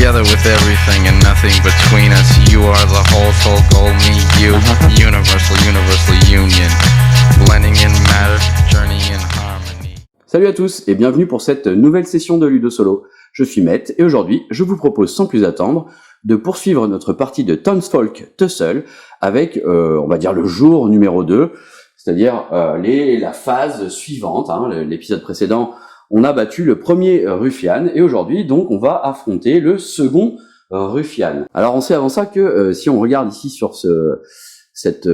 together with everything and nothing between us. You are the whole soul goal, me, you, universal union, blending in matter, journey in harmony. Salut à tous et bienvenue pour cette nouvelle session de Ludo Solo. Je suis Matt et aujourd'hui, je vous propose sans plus attendre de poursuivre notre partie de Townsfolk Tussle avec, on va dire, le jour numéro 2, c'est-à-dire la phase suivante. L'épisode précédent, on a battu le premier ruffian et aujourd'hui, donc, on va affronter le second ruffian. Alors, on sait avant ça que si on regarde ici sur cette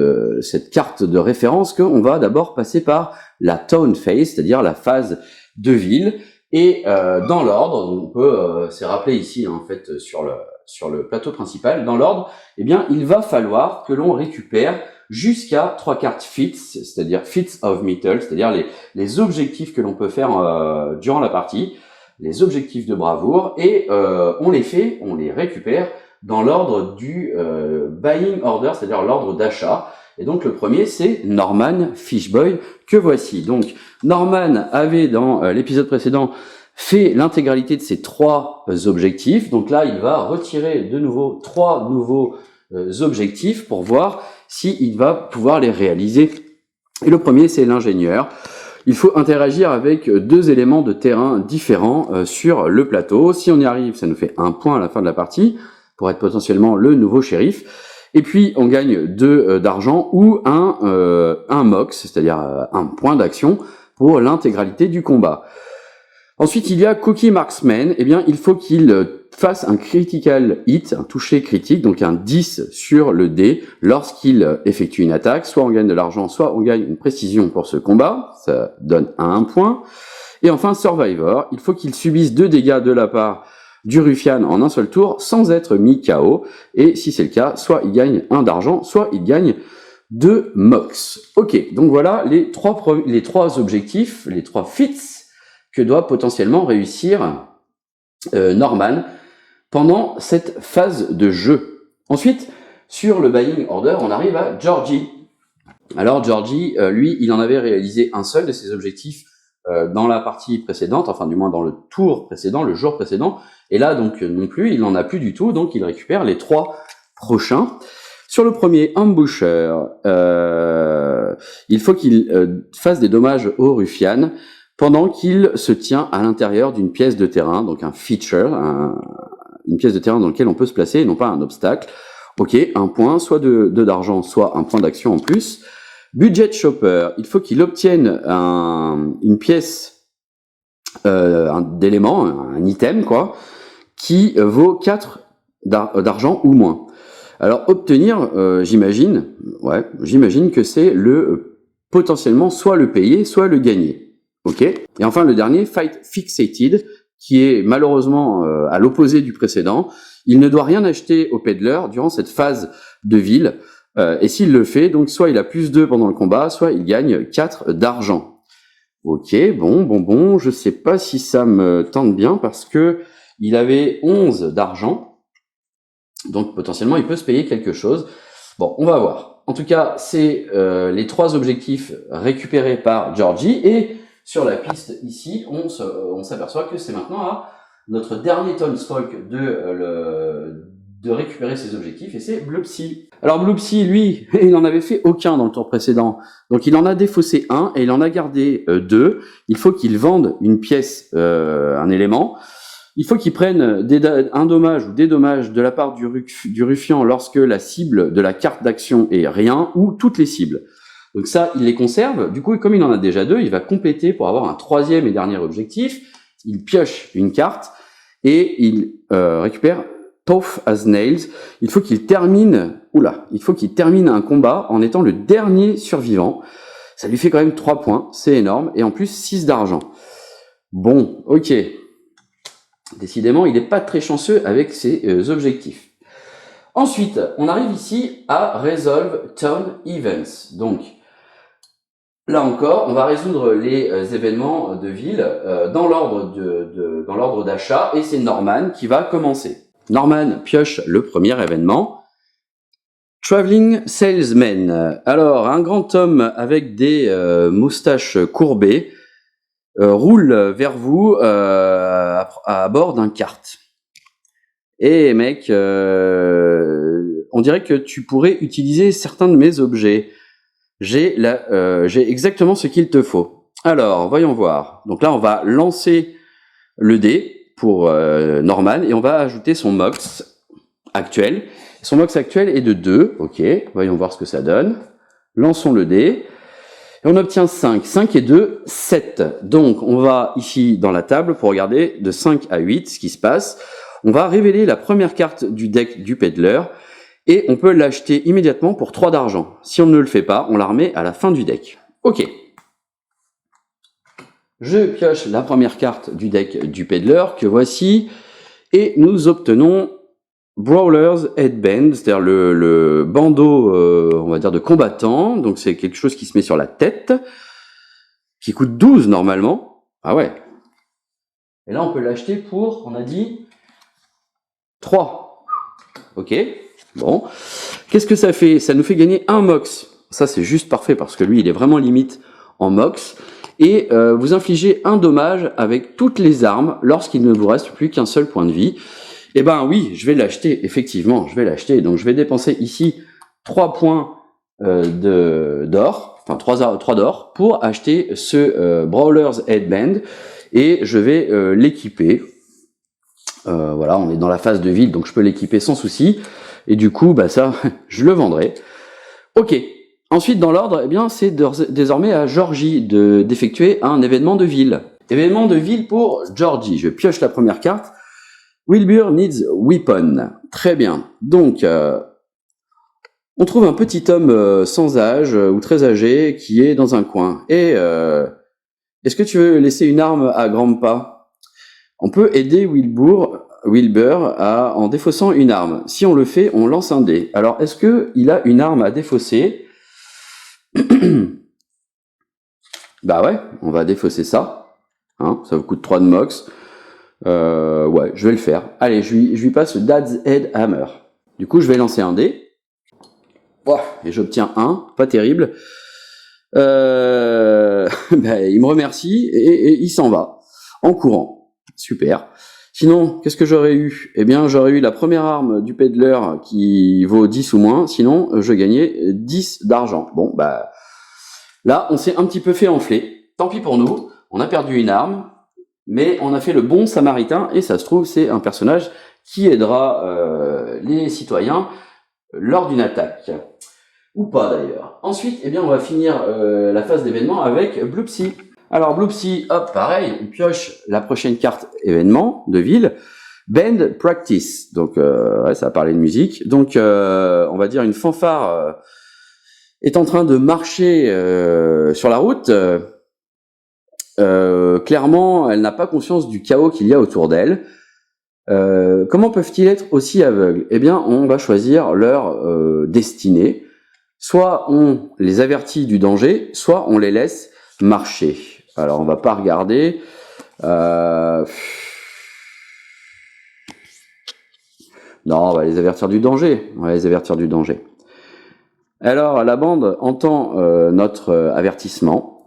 carte de référence, qu'on va d'abord passer par la town phase, c'est-à-dire la phase de ville, et dans l'ordre, on peut c'est rappelé ici en fait sur le plateau principal, dans l'ordre, eh bien il va falloir que l'on récupère jusqu'à 3 cartes fits, c'est-à-dire fits of metal, c'est-à-dire les objectifs que l'on peut faire durant la partie, les objectifs de bravoure, et on les récupère dans l'ordre du buying order, c'est-à-dire l'ordre d'achat. Et donc le premier, c'est Norman Fishboy, que voici. Donc Norman avait dans l'épisode précédent fait l'intégralité de ces 3 objectifs. Donc là, il va retirer de nouveau 3 nouveaux objectifs pour voir s'il va pouvoir les réaliser. Et le premier, c'est l'ingénieur. Il faut interagir avec 2 éléments de terrain différents sur le plateau. Si on y arrive, ça nous fait 1 point à la fin de la partie pour être potentiellement le nouveau shérif. Et puis, on gagne 2 d'argent ou un mox, c'est-à-dire un point d'action pour l'intégralité du combat. Ensuite, il y a Cookie Marksman. Eh bien, il faut qu'il fasse un critical hit, un toucher critique, donc un 10 sur le dé lorsqu'il effectue une attaque. Soit on gagne de l'argent, soit on gagne une précision pour ce combat. Ça donne 1 point. Et enfin, Survivor. Il faut qu'il subisse 2 dégâts de la part du ruffian en un seul tour sans être mis KO, et si c'est le cas, soit il gagne 1 d'argent, soit il gagne 2 mox. Ok, donc voilà les trois objectifs, les 3 fits que doit potentiellement réussir Norman pendant cette phase de jeu. Ensuite, sur le buying order, on arrive à Georgie. Alors Georgie, lui, il en avait réalisé un seul de ses objectifs dans la partie précédente, enfin du moins dans le tour précédent, le jour précédent, et là donc non plus, il n'en a plus du tout, donc il récupère les 3 prochains. Sur le premier, Ambusher, il faut qu'il fasse des dommages au ruffian pendant qu'il se tient à l'intérieur d'une pièce de terrain, donc un feature, une pièce de terrain dans laquelle on peut se placer et non pas un obstacle. Ok, 1 point, soit d'argent, soit 1 point d'action en plus. Budget Shopper, il faut qu'il obtienne une pièce d'élément, un item quoi, qui vaut 4 d'argent ou moins. Alors obtenir, j'imagine que c'est potentiellement soit le payer, soit le gagner. Ok. Et enfin le dernier, Fight Fixated, qui est malheureusement à l'opposé du précédent. Il ne doit rien acheter au peddler durant cette phase de ville. Et s'il le fait, donc soit il a plus 2 pendant le combat, soit il gagne 4 d'argent. Ok, bon, je sais pas si ça me tente bien parce que il avait 11 d'argent, donc potentiellement il peut se payer quelque chose. Bon, on va voir. En tout cas, c'est les 3 objectifs récupérés par Georgie, et sur la piste ici, on s'aperçoit que c'est maintenant à notre dernier Townsfolk de récupérer ses objectifs, et c'est Bloopsy. Alors Bloopsy, lui, il n'en avait fait aucun dans le tour précédent, donc il en a défaussé 1 et il en a gardé 2. Il faut qu'il vende une pièce, un élément. Il faut qu'il prenne un dommage ou des dommages de la part du ruffian lorsque la cible de la carte d'action est rien ou toutes les cibles. Donc ça, il les conserve. Du coup, comme il en a déjà 2, il va compléter pour avoir un 3e et dernier objectif. Il pioche une carte et il récupère Tough as Nails. Il faut qu'il termine un combat en étant le dernier survivant. Ça lui fait quand même 3 points, c'est énorme, et en plus 6 d'argent. Bon, ok. Décidément, il n'est pas très chanceux avec ses objectifs. Ensuite, on arrive ici à Resolve Town Events. Donc, là encore, on va résoudre les événements de ville dans l'ordre d'achat, et c'est Norman qui va commencer. Norman pioche le premier événement. Traveling Salesman. Alors, un grand homme avec des moustaches courbées roule vers vous à bord d'un kart. Et mec, on dirait que tu pourrais utiliser certains de mes objets. J'ai exactement ce qu'il te faut. Alors, voyons voir. Donc là, on va lancer le dé pour Norman et on va ajouter son mox actuel. Son mox actuel est de 2. Ok, voyons voir ce que ça donne. Lançons le dé. Et on obtient 5. 5 et 2, 7. Donc, on va ici dans la table pour regarder de 5 à 8 ce qui se passe. On va révéler la première carte du deck du Peddler et on peut l'acheter immédiatement pour 3 d'argent. Si on ne le fait pas, on la remet à la fin du deck. Ok. Je pioche la première carte du deck du Peddler que voici et nous obtenons Brawler's Headband, c'est-à-dire le bandeau, on va dire, de combattant. Donc c'est quelque chose qui se met sur la tête, qui coûte 12 normalement. Ah ouais. Et là on peut l'acheter pour, on a dit, 3. Ok, bon. Qu'est-ce que ça fait? Ça nous fait gagner un mox. Ça, c'est juste parfait parce que lui, il est vraiment limite en mox. Et vous infligez un dommage avec toutes les armes lorsqu'il ne vous reste plus qu'un seul point de vie. Eh ben oui, je vais l'acheter. Effectivement, je vais l'acheter. Donc, je vais dépenser ici 3 points d'or, enfin 3 d'or, pour acheter ce Brawler's Headband. Et je vais l'équiper. Voilà, on est dans la phase de ville, donc je peux l'équiper sans souci. Et du coup, bah ça, je le vendrai. Ok. Ensuite, dans l'ordre, eh bien, c'est désormais à Georgie d'effectuer un événement de ville. Événement de ville pour Georgie. Je pioche la première carte. Wilbur needs weapon. Très bien. Donc, on trouve un petit homme sans âge ou très âgé qui est dans un coin. Et est-ce que tu veux laisser une arme à Grandpa? On peut aider Wilbur en défaussant une arme. Si on le fait, on lance un dé. Alors, est-ce que il a une arme à défausser? Bah ouais, on va défausser ça. Hein, ça vous coûte 3 de mox. Ouais, je vais le faire. Allez, je lui passe le Dad's Head Hammer. Du coup, je vais lancer un dé. Oh, et j'obtiens 1. Pas terrible. Bah, il me remercie et il s'en va. En courant. Super. Sinon, qu'est-ce que j'aurais eu? Eh bien, j'aurais eu la première arme du Peddler qui vaut 10 ou moins. Sinon, je gagnais 10 d'argent. Bon, bah, là, on s'est un petit peu fait enfler. Tant pis pour nous. On a perdu une arme, mais on a fait le bon samaritain. Et ça se trouve, c'est un personnage qui aidera les citoyens lors d'une attaque. Ou pas, d'ailleurs. Ensuite, eh bien, on va finir la phase d'événement avec Bloopsy. Alors, Bloopsy, hop, pareil, on pioche la prochaine carte événement de ville, Band Practice. Donc, ouais, ça va parler de musique. Donc, on va dire une fanfare est en train de marcher sur la route. Clairement, elle n'a pas conscience du chaos qu'il y a autour d'elle. Comment peuvent-ils être aussi aveugles? Eh bien, on va choisir leur destinée. Soit on les avertit du danger, soit on les laisse marcher. Alors, on va pas regarder. Non, on va les avertir du danger. On va les avertir du danger. Alors, la bande entend notre avertissement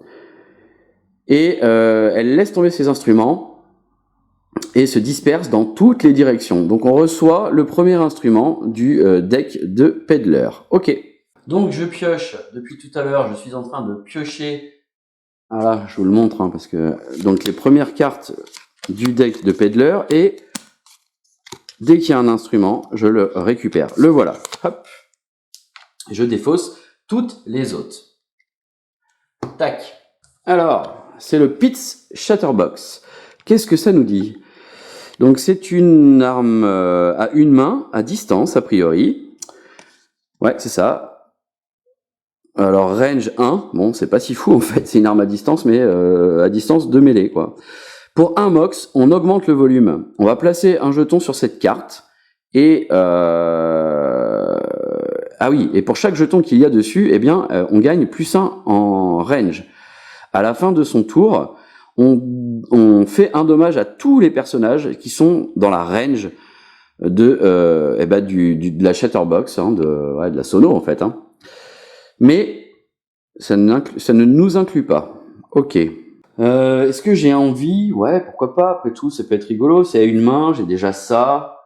et elle laisse tomber ses instruments et se disperse dans toutes les directions. Donc, on reçoit le premier instrument du deck de Peddler. Ok. Donc, je pioche. Depuis tout à l'heure, je suis en train de piocher. Voilà, je vous le montre, hein, parce que donc les premières cartes du deck de Peddler, et dès qu'il y a un instrument, je le récupère. Le voilà. Hop. Je défausse toutes les autres. Tac. Alors, c'est le Pitts Shatterbox. Qu'est-ce que ça nous dit? Donc, c'est une arme à une main, à distance, a priori. Ouais, c'est ça. Alors, range 1, bon, c'est pas si fou en fait, c'est une arme à distance, mais à distance de mêlée, quoi. Pour un mox, on augmente le volume. On va placer un jeton sur cette carte, et ah oui, et pour chaque jeton qu'il y a dessus, eh bien, on gagne +1 en range. À la fin de son tour, on fait un dommage à tous les personnages qui sont dans la range de la Shatterbox, hein, de la sono en fait, hein. Mais ça ne nous inclut pas. Ok. Est-ce que j'ai envie? Ouais, pourquoi pas? Après tout, ça peut être rigolo. C'est à une main, j'ai déjà ça.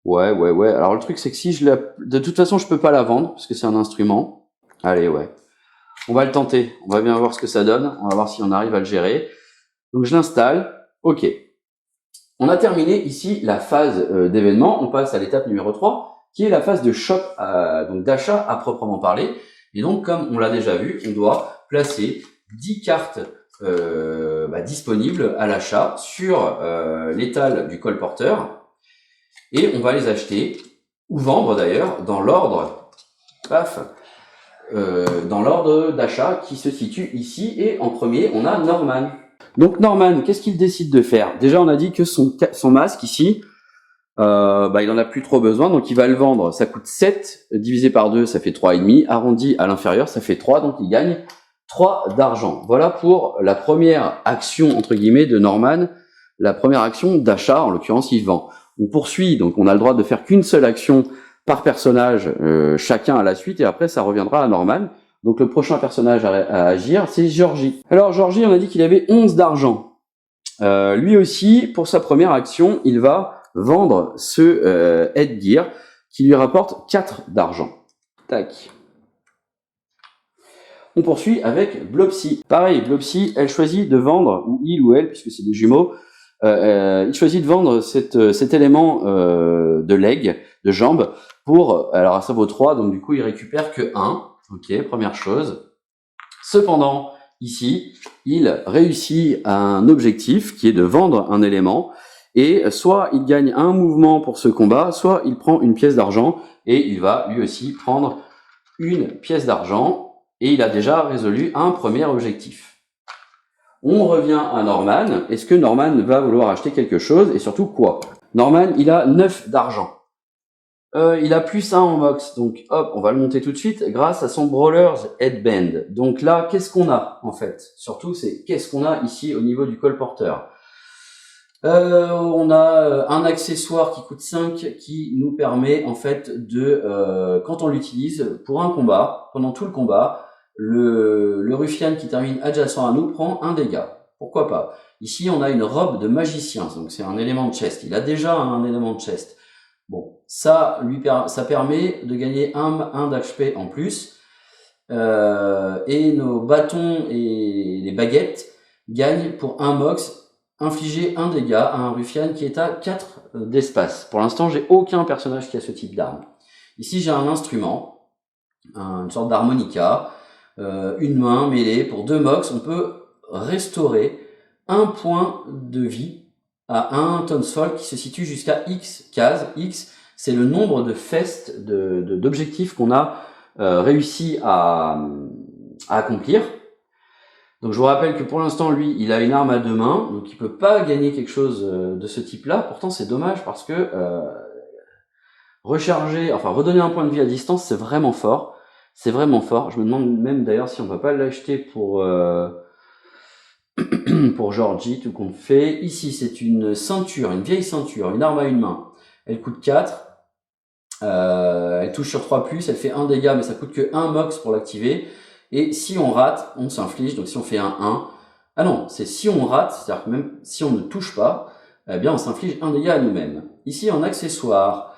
Ouais. Alors le truc c'est que si de toute façon je peux pas la vendre parce que c'est un instrument. Allez ouais. On va le tenter. On va bien voir ce que ça donne. On va voir si on arrive à le gérer. Donc je l'installe. Ok. On a terminé ici la phase d'événement. On passe à l'étape numéro 3 qui est la phase de shop, donc d'achat à proprement parler. Et donc comme on l'a déjà vu, on doit placer 10 cartes disponibles à l'achat sur l'étal du colporteur. Et on va les acheter, ou vendre d'ailleurs, dans l'ordre, dans l'ordre d'achat qui se situe ici. Et en premier, on a Norman. Donc Norman, qu'est-ce qu'il décide de faire? Déjà, on a dit que son masque ici, il en a plus trop besoin, donc il va le vendre. Ça coûte 7, divisé par 2, ça fait 3,5. Arrondi à l'inférieur, ça fait 3, donc il gagne 3 d'argent. Voilà pour la première action, entre guillemets, de Norman, la première action d'achat, en l'occurrence, il vend. On poursuit, donc on a le droit de faire qu'une seule action par personnage, chacun à la suite, et après ça reviendra à Norman. Donc le prochain personnage à agir, c'est Georgie. Alors Georgie, on a dit qu'il avait 11 d'argent. Lui aussi, pour sa première action, il va vendre ce headgear qui lui rapporte 4 d'argent. Tac. On poursuit avec Blobsy. Pareil, Blobsy, elle choisit de vendre, ou il ou elle, puisque c'est des jumeaux, il choisit de vendre cet élément de leg, de jambe, pour, alors ça vaut 3, donc du coup il récupère que 1. Ok, première chose. Cependant, ici, il réussit un objectif qui est de vendre un élément, et soit il gagne un mouvement pour ce combat, soit il prend une pièce d'argent, et il va lui aussi prendre une pièce d'argent, et il a déjà résolu un premier objectif. On revient à Norman. Est-ce que Norman va vouloir acheter quelque chose et surtout quoi? Norman, il a 9 d'argent. Il a plus 1 en mox. Donc hop, on va le monter tout de suite grâce à son Brawler's Headband. Donc là, qu'est-ce qu'on a en fait? Surtout, c'est qu'est-ce qu'on a ici au niveau du colporteur? On a un accessoire qui coûte 5 qui nous permet en fait de, quand on l'utilise pour un combat, pendant tout le combat, le ruffian qui termine adjacent à nous prend un dégât. Pourquoi pas? Ici, on a une robe de magicien, donc c'est un élément de chest. Il a déjà un élément de chest. Bon, ça permet de gagner 1 d'HP en plus. Et nos bâtons et les baguettes gagnent pour 1 mox, infliger 1 dégât à un ruffian qui est à 4 d'espace. Pour l'instant, j'ai aucun personnage qui a ce type d'arme. Ici, j'ai un instrument, une sorte d'harmonica. Une main mêlée pour 2 mox, on peut restaurer 1 point de vie à un townsfolk qui se situe jusqu'à X cases. X, c'est le nombre de festes, d'objectifs qu'on a réussi à accomplir. Donc je vous rappelle que pour l'instant, lui, il a une arme à 2 mains, donc il peut pas gagner quelque chose de ce type-là. Pourtant, c'est dommage parce que redonner un point de vie à distance, c'est vraiment fort. C'est vraiment fort. Je me demande même d'ailleurs si on va pas l'acheter pour pour Georgie, tout compte fait. Ici, c'est une ceinture, une vieille ceinture, une arme à une main. Elle coûte 4. Elle touche sur 3+, elle fait 1 dégât, mais ça coûte que 1 mox pour l'activer. Et si on rate, on s'inflige. Donc si on fait un 1... Ah non, c'est si on rate, c'est-à-dire que même si on ne touche pas, eh bien on s'inflige 1 dégât à nous-mêmes. Ici, en accessoire,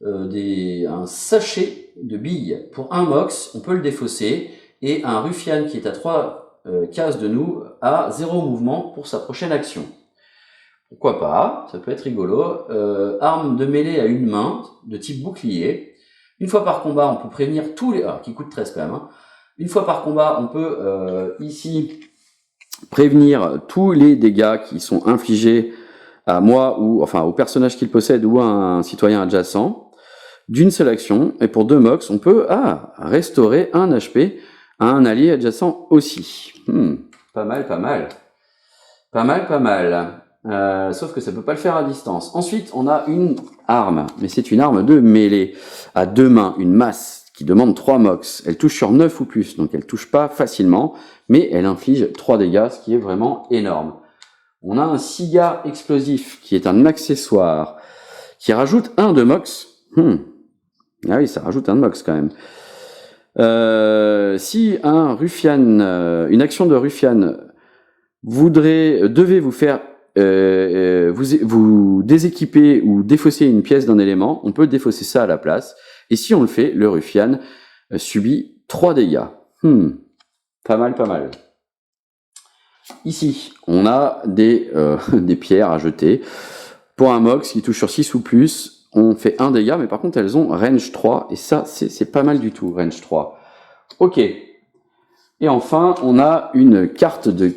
un sachet de billes pour 1 mox, on peut le défausser, et un ruffian qui est à 3 cases de nous a 0 mouvement pour sa prochaine action. Pourquoi pas, ça peut être rigolo. Arme de mêlée à une main, de type bouclier. Une fois par combat, on peut prévenir tous les... qui coûte 13 quand même. Hein. Une fois par combat, on peut ici prévenir tous les dégâts qui sont infligés à moi, ou enfin au personnage qu'il possède ou à un citoyen adjacent, d'une seule action, et pour 2 mox, on peut restaurer 1 HP à un allié adjacent aussi. Pas mal, pas mal. Pas mal, pas mal. Sauf que ça peut pas le faire à distance. Ensuite, on a une arme, mais c'est une arme de mêlée, à 2 mains, une masse, qui demande 3 mox. Elle touche sur 9 ou plus, donc elle touche pas facilement, mais elle inflige 3 dégâts, ce qui est vraiment énorme. On a un cigare explosif, qui est un accessoire, qui rajoute 1 de mox. Ah oui, ça rajoute 1 de mox quand même. Si un ruffian, une action de ruffian devait vous faire vous déséquipez ou défaussez une pièce d'un élément, on peut défausser ça à la place. Et si on le fait, le ruffian subit 3 dégâts. Pas mal, pas mal. Ici, on a des pierres à jeter. Pour un mox qui touche sur 6 ou plus, on fait 1 dégât, mais par contre elles ont range 3, et ça c'est pas mal du tout, range 3. Ok. Et enfin, on a une carte de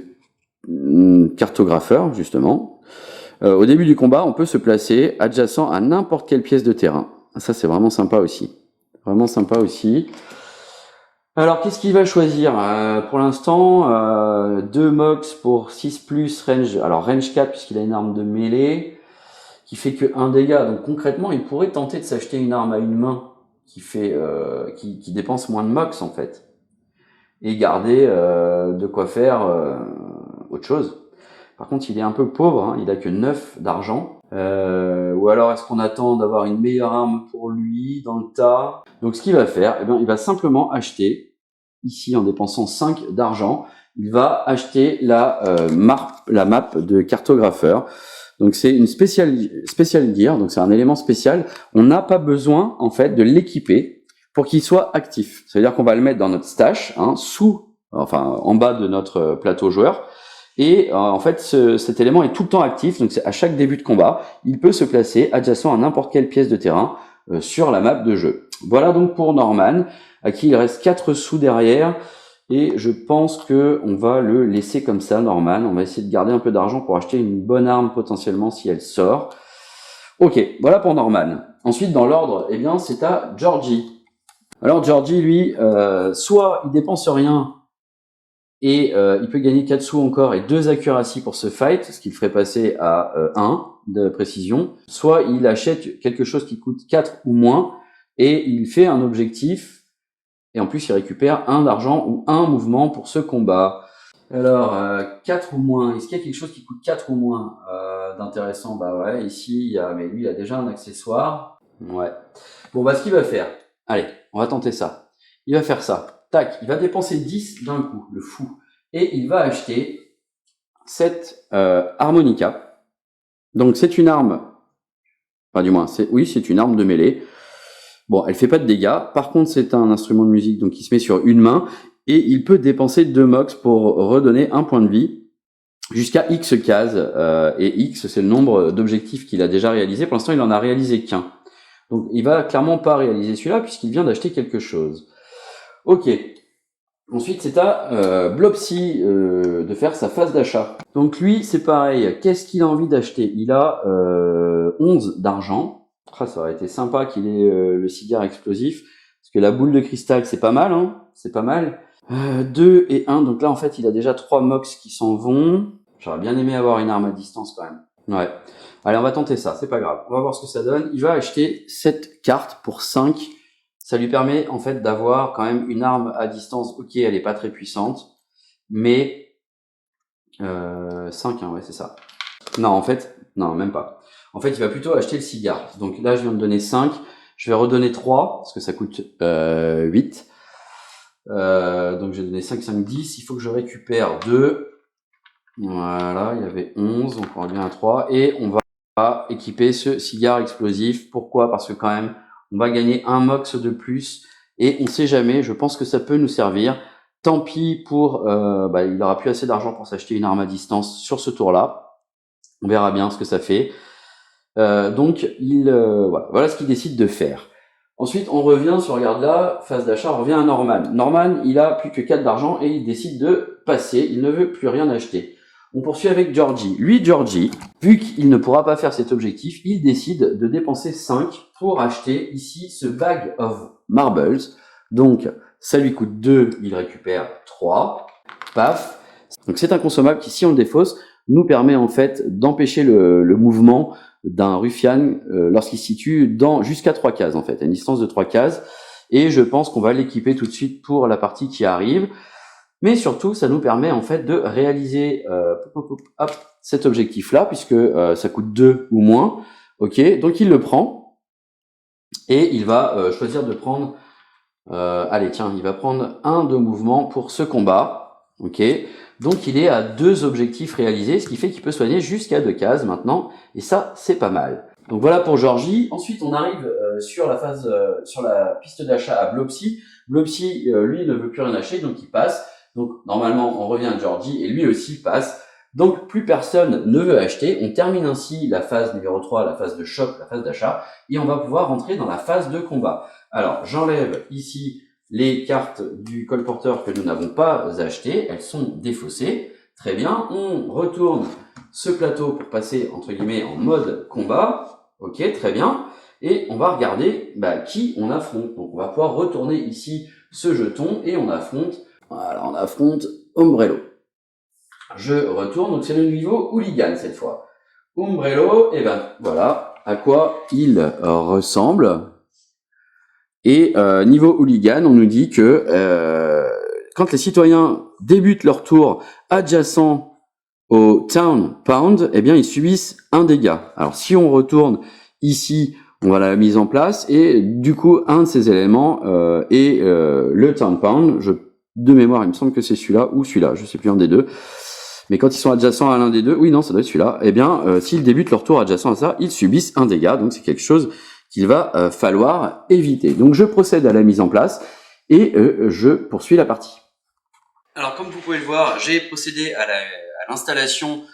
cartographeur, justement. Au début du combat, on peut se placer adjacent à n'importe quelle pièce de terrain. Ça c'est vraiment sympa aussi. Vraiment sympa aussi. Alors, qu'est-ce qu'il va choisir? Pour l'instant, 2 mox pour 6+, range, alors range 4 puisqu'il a une arme de mêlée, qui fait que 1 dégât. Donc concrètement, il pourrait tenter de s'acheter une arme à une main qui fait, qui dépense moins de mox en fait. Et garder de quoi faire autre chose. Par contre, il est un peu pauvre, hein, il a que 9 d'argent. Ou alors est-ce qu'on attend d'avoir une meilleure arme pour lui dans le tas? Donc ce qu'il va faire, eh bien, il va simplement acheter, ici en dépensant 5 d'argent, il va acheter la map de cartographeur. Donc c'est une special gear, donc c'est un élément spécial. On n'a pas besoin en fait de l'équiper pour qu'il soit actif. Ça veut dire qu'on va le mettre dans notre stash, hein, en bas de notre plateau joueur. Et en fait, cet élément est tout le temps actif, donc c'est à chaque début de combat, il peut se placer adjacent à n'importe quelle pièce de terrain sur la map de jeu. Voilà donc pour Norman, à qui il reste 4 sous derrière, et je pense que on va le laisser comme ça, Norman. On va essayer de garder un peu d'argent pour acheter une bonne arme potentiellement si elle sort. Ok, voilà pour Norman. Ensuite, dans l'ordre, eh bien, c'est à Georgie. Alors Georgie, lui, soit il dépense rien, et il peut gagner 4 sous encore et 2 accuracy pour ce fight, ce qui le ferait passer à 1 de précision. Soit il achète quelque chose qui coûte 4 ou moins et il fait un objectif et en plus il récupère 1 d'argent ou 1 mouvement pour ce combat. Alors 4 ou moins, est-ce qu'il y a quelque chose qui coûte 4 ou moins d'intéressant? Bah ouais, ici mais lui il a déjà un accessoire. Ouais. Bon bah ce qu'il va faire, allez, on va tenter ça. Il va faire ça. Tac, il va dépenser 10 d'un coup, le fou. Et il va acheter cette harmonica. Donc c'est une arme, enfin du moins, c'est une arme de mêlée. Bon, elle fait pas de dégâts. Par contre, c'est un instrument de musique, donc il se met sur une main. Et il peut dépenser 2 mox pour redonner 1 point de vie jusqu'à X cases. Et X, c'est le nombre d'objectifs qu'il a déjà réalisé. Pour l'instant, il en a réalisé qu'un. Donc il va clairement pas réaliser celui-là puisqu'il vient d'acheter quelque chose. Ok. Ensuite, c'est à Blopsy de faire sa phase d'achat. Donc lui, c'est pareil. Qu'est-ce qu'il a envie d'acheter? Il a 11 d'argent. Ça aurait été sympa qu'il ait le cigare explosif. Parce que la boule de cristal, c'est pas mal. Hein, c'est pas mal. 2 et 1. Donc là, en fait, il a déjà 3 mox qui s'en vont. J'aurais bien aimé avoir une arme à distance quand même. Ouais. Allez, on va tenter ça. C'est pas grave. On va voir ce que ça donne. Il va acheter cette carte pour 5. Ça lui permet en fait d'avoir quand même une arme à distance. Ok, elle est pas très puissante, mais 5, hein, ouais, c'est ça. Non, en fait, non, même pas. En fait, il va plutôt acheter le cigare. Donc là, je viens de donner 5. Je vais redonner 3, parce que ça coûte 8. Donc j'ai donné 5, 5, 10. Il faut que je récupère 2. Voilà, il y avait 11, donc on revient à 3. Et on va équiper ce cigare explosif. Pourquoi? Parce que quand même, on va gagner 1 mox de plus et on sait jamais, je pense que ça peut nous servir. Tant pis pour, il n'aura plus assez d'argent pour s'acheter une arme à distance sur ce tour-là. On verra bien ce que ça fait. Donc, voilà ce qu'il décide de faire. Ensuite, on revient, si on regarde là, phase d'achat, on revient à Norman. Norman, il a plus que 4 d'argent et il décide de passer, il ne veut plus rien acheter. On poursuit avec Georgie. Lui, Georgie, vu qu'il ne pourra pas faire cet objectif, il décide de dépenser 5 pour acheter ici ce bag of marbles. Donc, ça lui coûte 2, il récupère 3. Paf. Donc, c'est un consommable qui, si on le défausse, nous permet en fait d'empêcher le mouvement d'un ruffian lorsqu'il se situe jusqu'à 3 cases en fait, à une distance de 3 cases. Et je pense qu'on va l'équiper tout de suite pour la partie qui arrive. Mais surtout, ça nous permet en fait de réaliser cet objectif-là, puisque ça coûte 2 ou moins. Ok, donc il le prend et il va choisir de prendre. Allez, tiens, il va prendre 1 de mouvement pour ce combat. Ok, donc il est à 2 objectifs réalisés, ce qui fait qu'il peut soigner jusqu'à 2 cases maintenant, et ça c'est pas mal. Donc voilà pour Georgie. Ensuite on arrive sur la phase, sur la piste d'achat à Blopsy. Blopsy, lui ne veut plus rien acheter, donc il passe. Donc normalement on revient à Georgie et lui aussi passe. Donc plus personne ne veut acheter. On termine ainsi la phase numéro 3, la phase de choc, la phase d'achat, et on va pouvoir rentrer dans la phase de combat. Alors j'enlève ici les cartes du colporteur que nous n'avons pas achetées, elles sont défaussées. Très bien, on retourne ce plateau pour passer entre guillemets en mode combat. Ok, très bien. Et on va regarder qui on affronte. Donc on va pouvoir retourner ici ce jeton et on affronte. Voilà, on affronte Umbrello. Je retourne, donc c'est le niveau hooligan cette fois. Umbrello, et ben voilà à quoi il ressemble. Et niveau hooligan, on nous dit que quand les citoyens débutent leur tour adjacent au Town Pound, eh bien ils subissent un dégât. Alors si on retourne ici, on voit la mise en place et du coup un de ces éléments est le Town Pound. De mémoire, il me semble que c'est celui-là ou celui-là, je sais plus un des deux. Mais quand ils sont adjacents à l'un des deux, oui non, ça doit être celui-là. Eh bien, s'ils débutent leur tour adjacent à ça, ils subissent un dégât. Donc c'est quelque chose qu'il va falloir éviter. Donc je procède à la mise en place et je poursuis la partie. Alors comme vous pouvez le voir, j'ai procédé à l'installation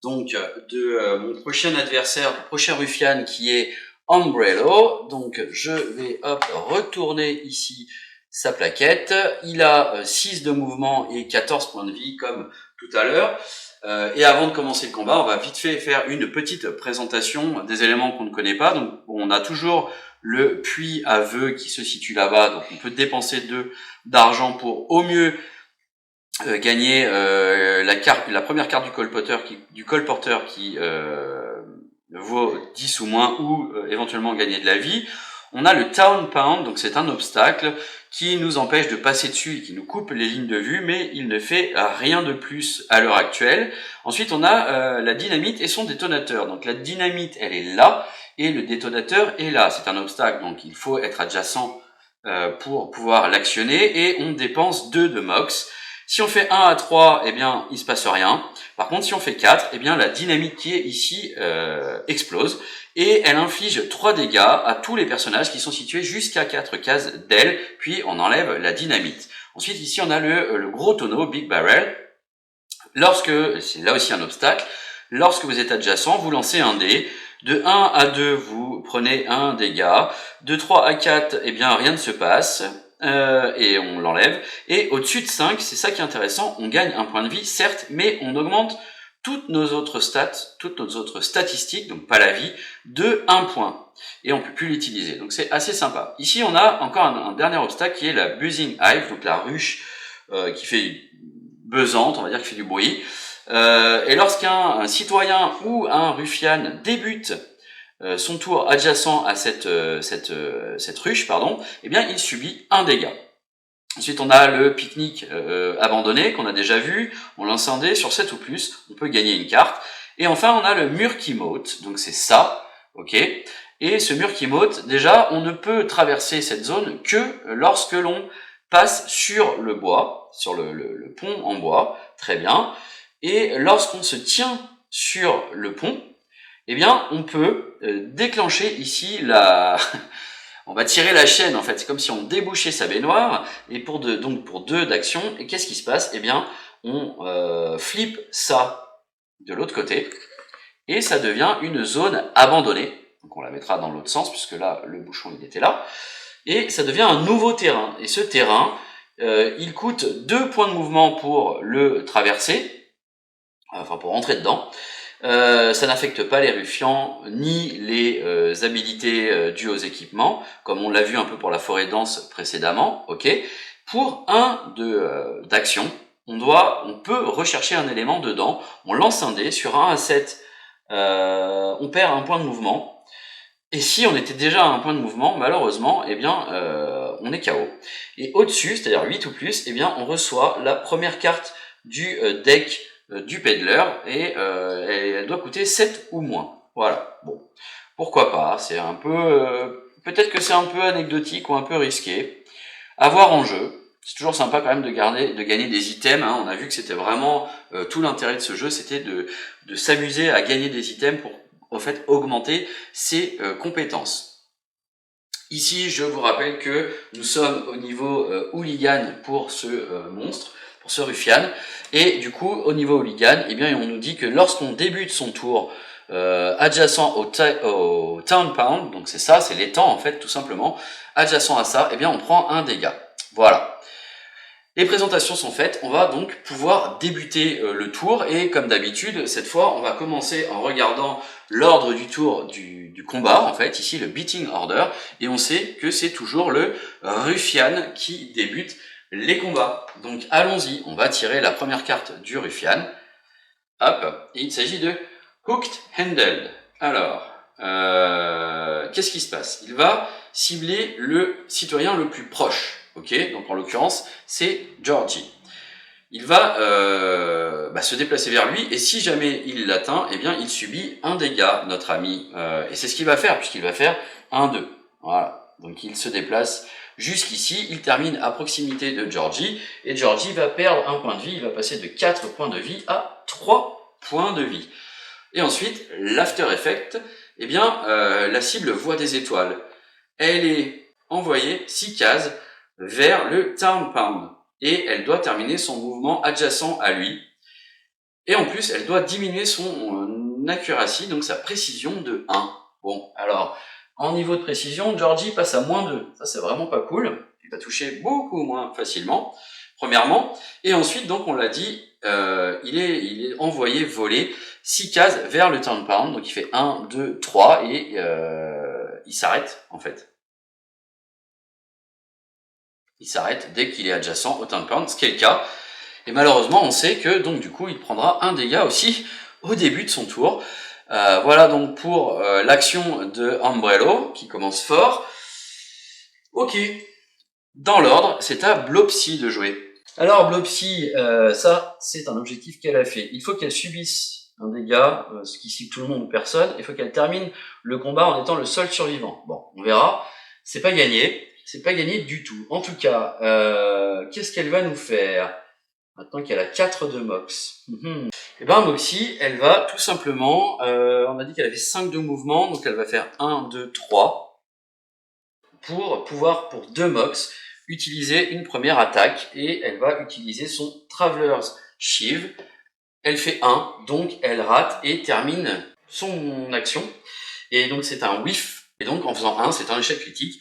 donc de mon prochain adversaire, le prochain ruffian qui est Umbrello. Donc je vais retourner ici sa plaquette. Il a 6 de mouvement et 14 points de vie comme tout à l'heure. Et avant de commencer le combat, on va vite fait faire une petite présentation des éléments qu'on ne connaît pas. Donc on a toujours le puits à vœux qui se situe là-bas. Donc on peut dépenser 2 d'argent pour au mieux gagner la première carte du colporteur qui vaut 10 ou moins, ou éventuellement gagner de la vie. On a le Town Pound, donc c'est un obstacle qui nous empêche de passer dessus et qui nous coupe les lignes de vue, mais il ne fait rien de plus à l'heure actuelle. Ensuite, on a la dynamite et son détonateur. Donc la dynamite, elle est là, et le détonateur est là. C'est un obstacle, donc il faut être adjacent pour pouvoir l'actionner, et on dépense 2 de mox. Si on fait 1 à 3, eh bien, il se passe rien. Par contre, si on fait 4, eh bien, la dynamite qui est ici explose. Et elle inflige 3 dégâts à tous les personnages qui sont situés jusqu'à 4 cases d'elle, puis on enlève la dynamite. Ensuite, ici, on a le gros tonneau, Big Barrel. C'est là aussi un obstacle, lorsque vous êtes adjacent, vous lancez un dé. De 1 à 2, vous prenez un dégât. De 3 à 4, eh bien, rien ne se passe. Et on l'enlève. Et au-dessus de 5, c'est ça qui est intéressant, on gagne un point de vie, certes, mais on augmente toutes nos autres stats, toutes nos autres statistiques, donc pas la vie, de 1 point. Et on peut plus l'utiliser. Donc c'est assez sympa. Ici, on a encore un dernier obstacle qui est la Buzzing Hive, donc la ruche qui fait buzzante, on va dire, qui fait du bruit. Et lorsqu'un citoyen ou un ruffian débute son tour adjacent à cette ruche, eh bien, il subit un dégât. Ensuite, on a le pique-nique abandonné qu'on a déjà vu. On lance un dé sur 7 ou plus, on peut gagner une carte. Et enfin, on a le Murky Moat, donc c'est ça, ok. Et ce Murky Moat, déjà, on ne peut traverser cette zone que lorsque l'on passe sur le bois, sur le pont en bois, très bien. Et lorsqu'on se tient sur le pont, eh bien, on peut déclencher ici on va tirer la chaîne, en fait. C'est comme si on débouchait sa baignoire, et pour 2 d'action. Et qu'est-ce qui se passe? Eh bien, on flippe ça de l'autre côté, et ça devient une zone abandonnée. Donc, on la mettra dans l'autre sens, puisque là, le bouchon, il était là. Et ça devient un nouveau terrain. Et ce terrain, il coûte 2 points de mouvement pour le traverser, enfin, pour rentrer dedans. Ça n'affecte pas les ruffians ni les habilités dues aux équipements, comme on l'a vu un peu pour la forêt dense précédemment. Ok. Pour 1 d'action, on peut rechercher un élément dedans. On lance un dé sur 1 à 7, on perd 1 point de mouvement. Et si on était déjà à 1 point de mouvement, malheureusement, eh bien, on est KO. Et au-dessus, c'est-à-dire 8 ou plus, eh bien, on reçoit la première carte du deck du peddler, et elle doit coûter 7 ou moins. Voilà, bon, pourquoi pas, c'est un peu... peut-être que c'est un peu anecdotique ou un peu risqué. À voir en jeu, C'est toujours sympa quand même de gagner des items, hein. On a vu que c'était vraiment tout l'intérêt de ce jeu, c'était de s'amuser à gagner des items pour en fait augmenter ses compétences. Ici, je vous rappelle que nous sommes au niveau hooligan pour ce monstre, pour ce ruffian, et du coup, au niveau hooligan, eh bien, on nous dit que lorsqu'on débute son tour adjacent au Town Pound, donc c'est ça, c'est l'étang en fait, tout simplement, adjacent à ça, eh bien, on prend un dégât. Voilà. Les présentations sont faites, on va donc pouvoir débuter le tour, et comme d'habitude, cette fois, on va commencer en regardant l'ordre du tour du combat, en fait, ici le beating order, et on sait que c'est toujours le ruffian qui débute les combats. Donc allons-y, on va tirer la première carte du ruffian. Hop, et il s'agit de Hooked Handled. Alors, qu'est-ce qui se passe? Il va cibler le citoyen le plus proche. Ok, donc en l'occurrence, c'est Georgie. Il va se déplacer vers lui, et si jamais il l'atteint, eh bien, il subit un dégât, notre ami. Et c'est ce qu'il va faire, puisqu'il va faire 1-2. Voilà, donc il se déplace jusqu'ici, il termine à proximité de Georgie, et Georgie va perdre un point de vie, il va passer de 4 points de vie à 3 points de vie. Et ensuite, l'after effect, eh bien, la cible voit des étoiles. Elle est envoyée 6 cases vers le Town Pound, et elle doit terminer son mouvement adjacent à lui, et en plus elle doit diminuer son accuracy, donc sa précision de 1. Bon, alors en niveau de précision, Georgie passe à -2, ça c'est vraiment pas cool, il va toucher beaucoup moins facilement, premièrement, et ensuite donc on l'a dit, il est envoyé voler 6 cases vers le Town Pound, donc il fait 1, 2, 3, et il s'arrête en fait. Il s'arrête dès qu'il est adjacent au Town Pound, ce qui est le cas. Et malheureusement, on sait que donc du coup, il prendra un dégât aussi au début de son tour. Voilà donc pour l'action de Umbrello, qui commence fort. Ok, dans l'ordre, c'est à Blopsy de jouer. Alors Blopsy, ça c'est un objectif qu'elle a fait. Il faut qu'elle subisse un dégât, ce qui cible tout le monde ou personne. Il faut qu'elle termine le combat en étant le seul survivant. Bon, on verra. C'est pas gagné. C'est pas gagné du tout. En tout cas, qu'est-ce qu'elle va nous faire maintenant qu'elle a 4 de Mox? Et ben Moxie, elle va tout simplement, on a dit qu'elle avait 5 de mouvement, donc elle va faire 1, 2, 3, pour pouvoir, pour 2 Mox, utiliser une première attaque, et elle va utiliser son Traveler's Sheave. Elle fait 1, donc elle rate et termine son action, et donc c'est un whiff, et donc en faisant 1, c'est un échec critique.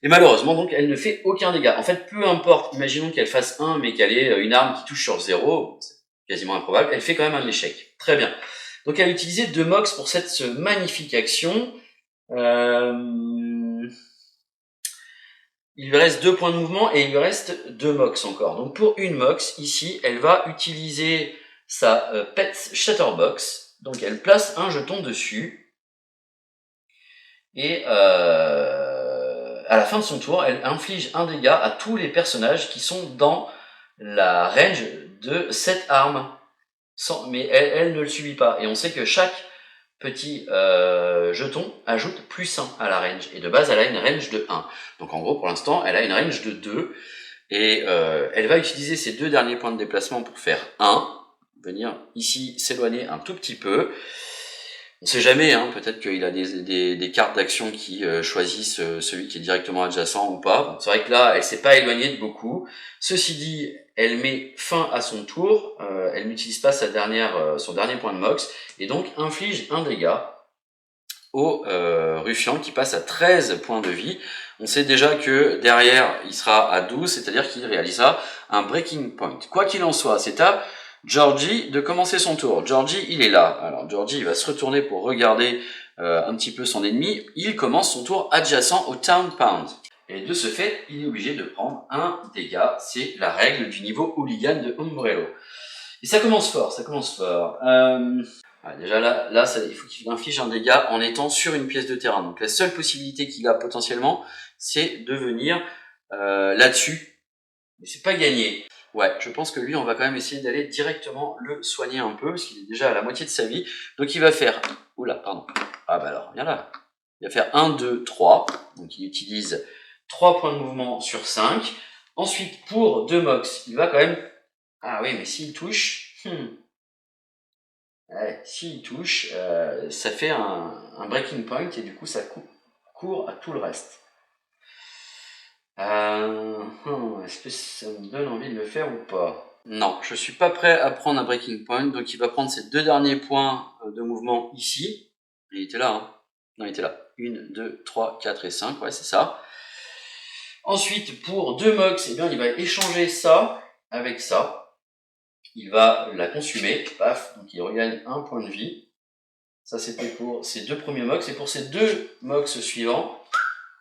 Et malheureusement, donc, elle ne fait aucun dégât. En fait, peu importe, imaginons qu'elle fasse 1, mais qu'elle ait une arme qui touche sur 0, c'est quasiment improbable, elle fait quand même un échec. Très bien. Donc, elle a utilisé 2 Mox pour cette magnifique action. Il lui reste 2 points de mouvement, et il lui reste 2 Mox encore. Donc, pour une Mox, ici, elle va utiliser sa Pet Chatterbox. Donc, elle place un jeton dessus. Et à la fin de son tour, elle inflige un dégât à tous les personnages qui sont dans la range de cette arme. Mais elle ne le subit pas. Et on sait que chaque petit jeton ajoute +1 à la range. Et de base, elle a une range de 1. Donc en gros, pour l'instant, elle a une range de 2. Et elle va utiliser ses 2 derniers points de déplacement pour faire 1. Venir ici s'éloigner un tout petit peu. On sait jamais, hein, peut-être qu'il a des cartes d'action qui choisissent celui qui est directement adjacent ou pas. Bon, c'est vrai que là, elle s'est pas éloignée de beaucoup. Ceci dit, elle met fin à son tour, elle n'utilise pas son dernier point de Mox, et donc inflige un dégât au ruffian qui passe à 13 points de vie. On sait déjà que derrière, il sera à 12, c'est-à-dire qu'il réalisera un breaking point. Quoi qu'il en soit, c'est à Georgie de commencer son tour. Georgie, il est là. Alors Georgie, il va se retourner pour regarder un petit peu son ennemi. Il commence son tour adjacent au Town Pound. Et de ce fait, il est obligé de prendre un dégât. C'est la règle du niveau hooligan de Umbrello. Et ça commence fort, ça commence fort. Déjà là il faut qu'il inflige un dégât en étant sur une pièce de terrain. Donc la seule possibilité qu'il a potentiellement, c'est de venir là-dessus. Mais c'est pas gagné. Ouais, je pense que lui, on va quand même essayer d'aller directement le soigner un peu, parce qu'il est déjà à la moitié de sa vie. Donc il va faire... Oula, pardon. Ah bah alors, viens là. Il va faire 1, 2, 3. Donc il utilise 3 points de mouvement sur 5. Ensuite, pour 2 mox, il va quand même... Ah oui, mais s'il touche... Ouais, s'il touche, ça fait un breaking point et du coup ça court à tout le reste. Est-ce que ça me donne envie de le faire ou pas? Non, je suis pas prêt à prendre un breaking point, donc il va prendre ces 2 derniers points de mouvement ici. Il était là, hein? Non, il était là. 1, 2, 3, 4 et 5, ouais, c'est ça. Ensuite, pour 2 mox, eh bien, il va échanger ça avec ça. Il va la consumer, paf, donc il regagne 1 point de vie. Ça, c'était pour ces 2 premiers mox. Et pour ces 2 mox suivants,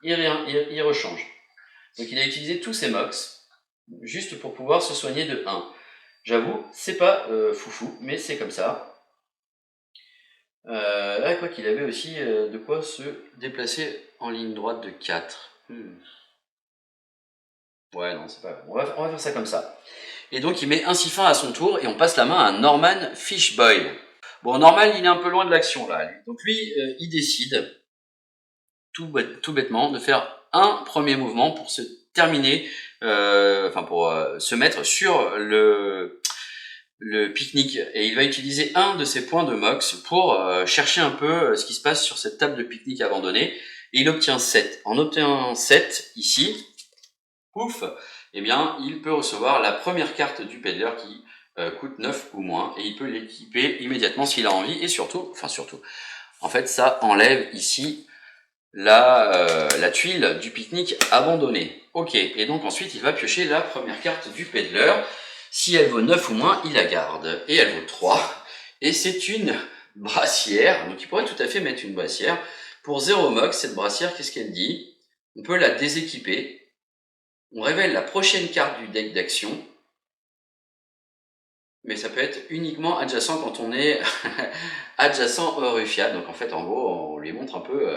il rechange. Donc il a utilisé tous ses mox, juste pour pouvoir se soigner de 1. J'avoue, c'est pas foufou, mais c'est comme ça. Là, quoi qu'il avait aussi de quoi se déplacer en ligne droite de 4. Ouais, non, c'est pas... On va faire ça comme ça. Et donc il met ainsi fin à son tour et on passe la main à Norman Fishboy. Bon, Norman, il est un peu loin de l'action là. Donc lui, il décide tout bêtement de faire un premier mouvement pour se terminer, pour se mettre sur le pique-nique. Et il va utiliser un de ses points de mox pour chercher un peu ce qui se passe sur cette table de pique-nique abandonnée. Et il obtient 7. En obtenant 7 ici, ouf, eh bien, il peut recevoir la première carte du peddler qui coûte 9 ou moins, et il peut l'équiper immédiatement s'il a envie, et surtout, en fait, ça enlève ici la tuile du pique-nique abandonné. Ok, et donc ensuite, il va piocher la première carte du peddler. Si elle vaut 9 ou moins, il la garde, et elle vaut 3, et c'est une brassière, donc il pourrait tout à fait mettre une brassière. Pour 0 mox, cette brassière, qu'est-ce qu'elle dit? On peut la déséquiper. On révèle la prochaine carte du deck d'action, mais ça peut être uniquement adjacent quand on est adjacent au Ruffian. Donc en fait, en gros, on lui montre un peu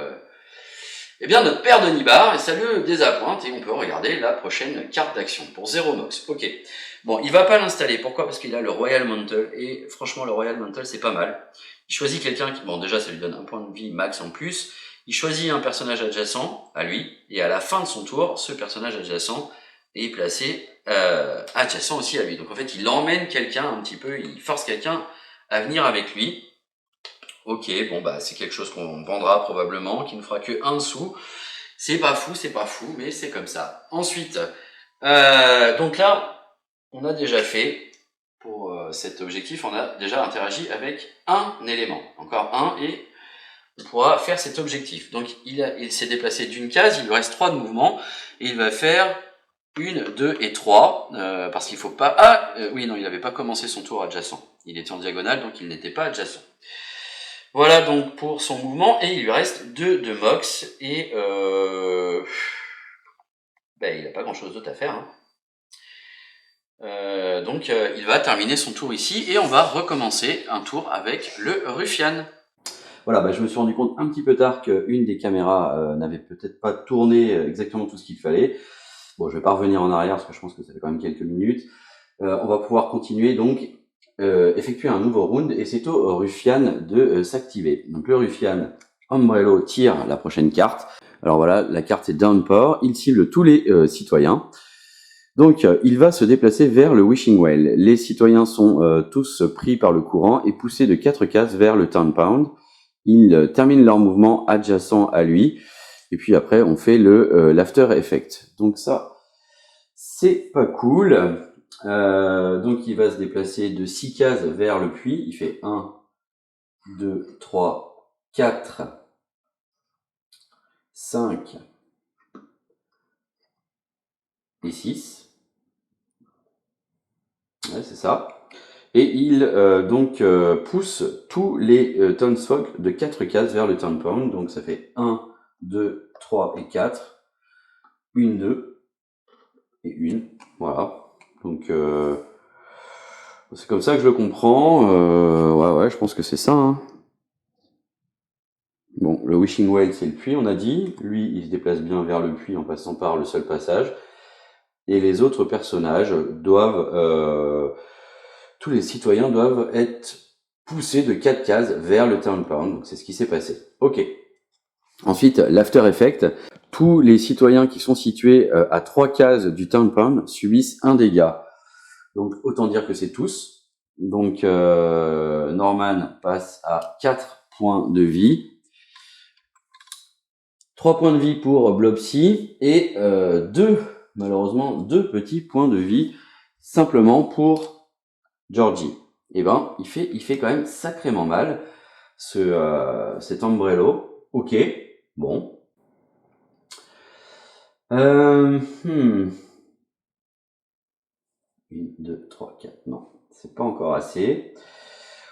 eh bien, notre paire de Nibar, et ça le désappointe, et on peut regarder la prochaine carte d'action pour 0 mox. Ok. Bon, il va pas l'installer. Pourquoi? Parce qu'il a le Royal Mantle, et franchement, le Royal Mantle, c'est pas mal. Il choisit quelqu'un qui... Bon, déjà, ça lui donne un point de vie max en plus. Il choisit un personnage adjacent à lui, et à la fin de son tour, ce personnage adjacent est placé adjacent aussi à lui. Donc en fait, il emmène quelqu'un un petit peu, il force quelqu'un à venir avec lui. Ok, bon bah c'est quelque chose qu'on vendra probablement, qui ne fera que 1 sou. C'est pas fou, mais c'est comme ça. Ensuite, donc là, on a déjà fait, pour cet objectif, on a déjà interagi avec un élément. Encore un, et on pourra faire cet objectif. Donc il s'est déplacé d'une case, il lui reste 3 de mouvement, et il va faire 1, 2 et 3, parce qu'il faut pas... Ah, oui, non, il n'avait pas commencé son tour adjacent. Il était en diagonale, donc il n'était pas adjacent. Voilà donc pour son mouvement, et il lui reste 2 de mox, et il n'a pas grand chose d'autre à faire. Hein. Donc il va terminer son tour ici, et on va recommencer un tour avec le Ruffian. Voilà, je me suis rendu compte un petit peu tard qu'une des caméras n'avait peut-être pas tourné exactement tout ce qu'il fallait. Bon, je vais pas revenir en arrière parce que je pense que ça fait quand même quelques minutes. On va pouvoir continuer donc effectuer un nouveau round, et c'est au Ruffian de s'activer. Donc le Ruffian Umbrello tire la prochaine carte. Alors voilà, la carte est Downpour. Il cible tous les citoyens. Donc il va se déplacer vers le Wishing Well. Les citoyens sont tous pris par le courant et poussés de 4 cases vers le Town Pound. Ils terminent leur mouvement adjacent à lui. Et puis après, on fait l'After Effect. Donc ça, c'est pas cool. Donc il va se déplacer de 6 cases vers le puits. Il fait 1, 2, 3, 4, 5 et 6. Ouais, c'est ça. Et il pousse tous les townsfolk de 4 cases vers le Town Pound. Donc ça fait 1, 2, 3 et 4. 1, 2 et 1. Voilà. Donc c'est comme ça que je le comprends. Ouais, je pense que c'est ça. Hein. Bon, le Wishing Well, c'est le puits, on a dit. Lui, il se déplace bien vers le puits en passant par le seul passage. Et les autres personnages doivent... tous les citoyens doivent être poussés de 4 cases vers le Town Pound. Donc c'est ce qui s'est passé. Ok. Ensuite, l'after effect. Tous les citoyens qui sont situés à 3 cases du Town Pound subissent un dégât. Donc autant dire que c'est tous. Donc Norman passe à 4 points de vie. 3 points de vie pour Blobsy et malheureusement 2 petits points de vie simplement pour Georgie. Et ben, il fait quand même sacrément mal cet Umbrello. Ok, bon. 1, 2, 3, 4. Non, c'est pas encore assez.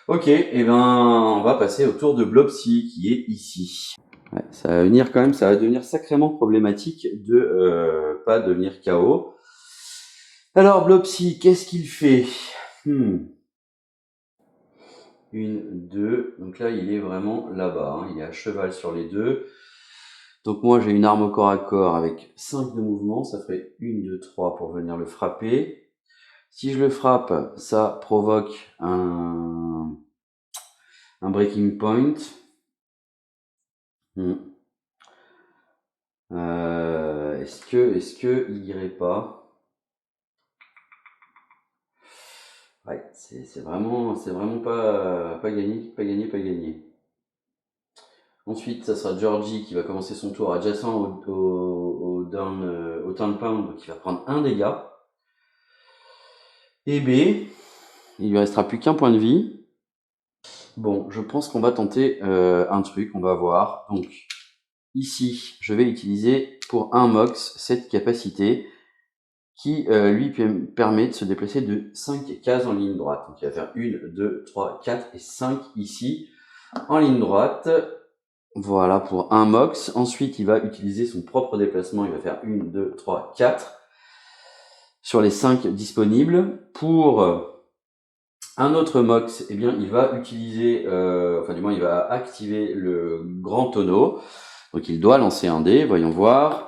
Ok, et ben on va passer au tour de Blobsy qui est ici. Ouais, ça va venir quand même, ça va devenir sacrément problématique de pas devenir KO. Alors Blobsy, qu'est-ce qu'il fait 1, 2. Donc là, il est vraiment là-bas. Hein. Il est à cheval sur les deux. Donc moi, j'ai une arme au corps à corps avec 5 de mouvement. Ça ferait 1, 2, 3 pour venir le frapper. Si je le frappe, ça provoque un breaking point. Est-ce que il irait pas? Ouais, c'est vraiment pas gagné. Ensuite, ça sera Georgie qui va commencer son tour adjacent au Town Pound, donc il va prendre un dégât. Et B, il lui restera plus qu'un point de vie. Bon, je pense qu'on va tenter un truc, on va voir. Donc, ici, je vais utiliser pour un Mox cette capacité qui lui permet de se déplacer de 5 cases en ligne droite. Donc il va faire 1, 2, 3, 4 et 5 ici en ligne droite. Voilà pour un Mox. Ensuite, il va utiliser son propre déplacement. Il va faire 1, 2, 3, 4 sur les 5 disponibles. Pour un autre Mox, eh bien, il va utiliser, il va activer le grand tonneau. Donc il doit lancer un dé, voyons voir.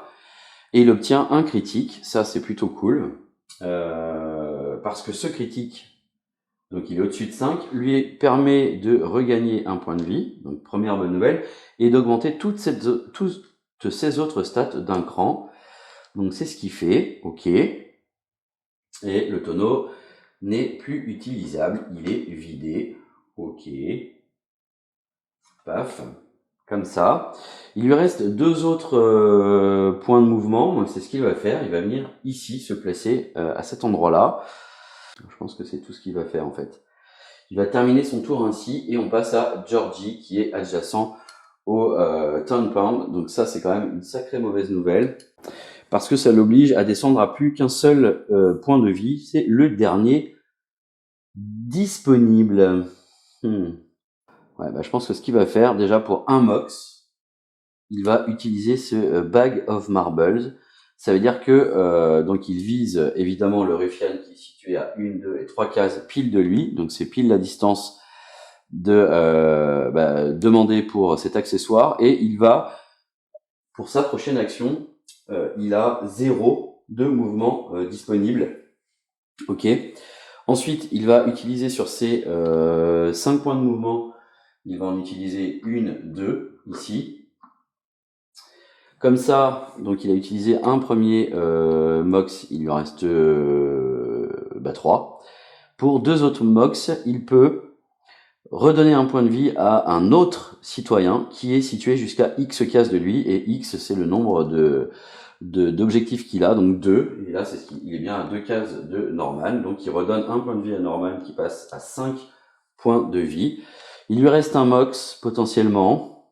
Et il obtient un critique, ça c'est plutôt cool, parce que ce critique, donc il est au-dessus de 5, lui permet de regagner un point de vie, donc première bonne nouvelle, et d'augmenter toutes ces autres stats d'un cran. Donc c'est ce qu'il fait, ok. Et le tonneau n'est plus utilisable, il est vidé, ok. Paf. Comme ça. Il lui reste 2 autres points de mouvement. Donc c'est ce qu'il va faire. Il va venir ici se placer à cet endroit-là. Je pense que c'est tout ce qu'il va faire en fait. Il va terminer son tour ainsi et on passe à Georgie qui est adjacent au Town Pound. Donc ça c'est quand même une sacrée mauvaise nouvelle parce que ça l'oblige à descendre à plus qu'un seul point de vie. C'est le dernier disponible. Ouais, bah, je pense que ce qu'il va faire, déjà pour un Mox, il va utiliser ce Bag of Marbles. Ça veut dire que donc il vise évidemment le ruffian qui est situé à 1, 2 et 3 cases pile de lui. Donc c'est pile la distance demandée pour cet accessoire. Et il va, pour sa prochaine action, il a 0 de mouvement disponible. Ok. Ensuite, il va utiliser sur ses 5 points de mouvement, il va en utiliser 1, 2, ici. Comme ça, donc il a utilisé un premier Mox, il lui en reste 3. Pour 2 autres Mox, il peut redonner un point de vie à un autre citoyen qui est situé jusqu'à X cases de lui, et X c'est le nombre d'objectifs qu'il a, donc 2, et là il est bien à 2 cases de Norman, donc il redonne un point de vie à Norman qui passe à 5 points de vie. Il lui reste un Mox potentiellement.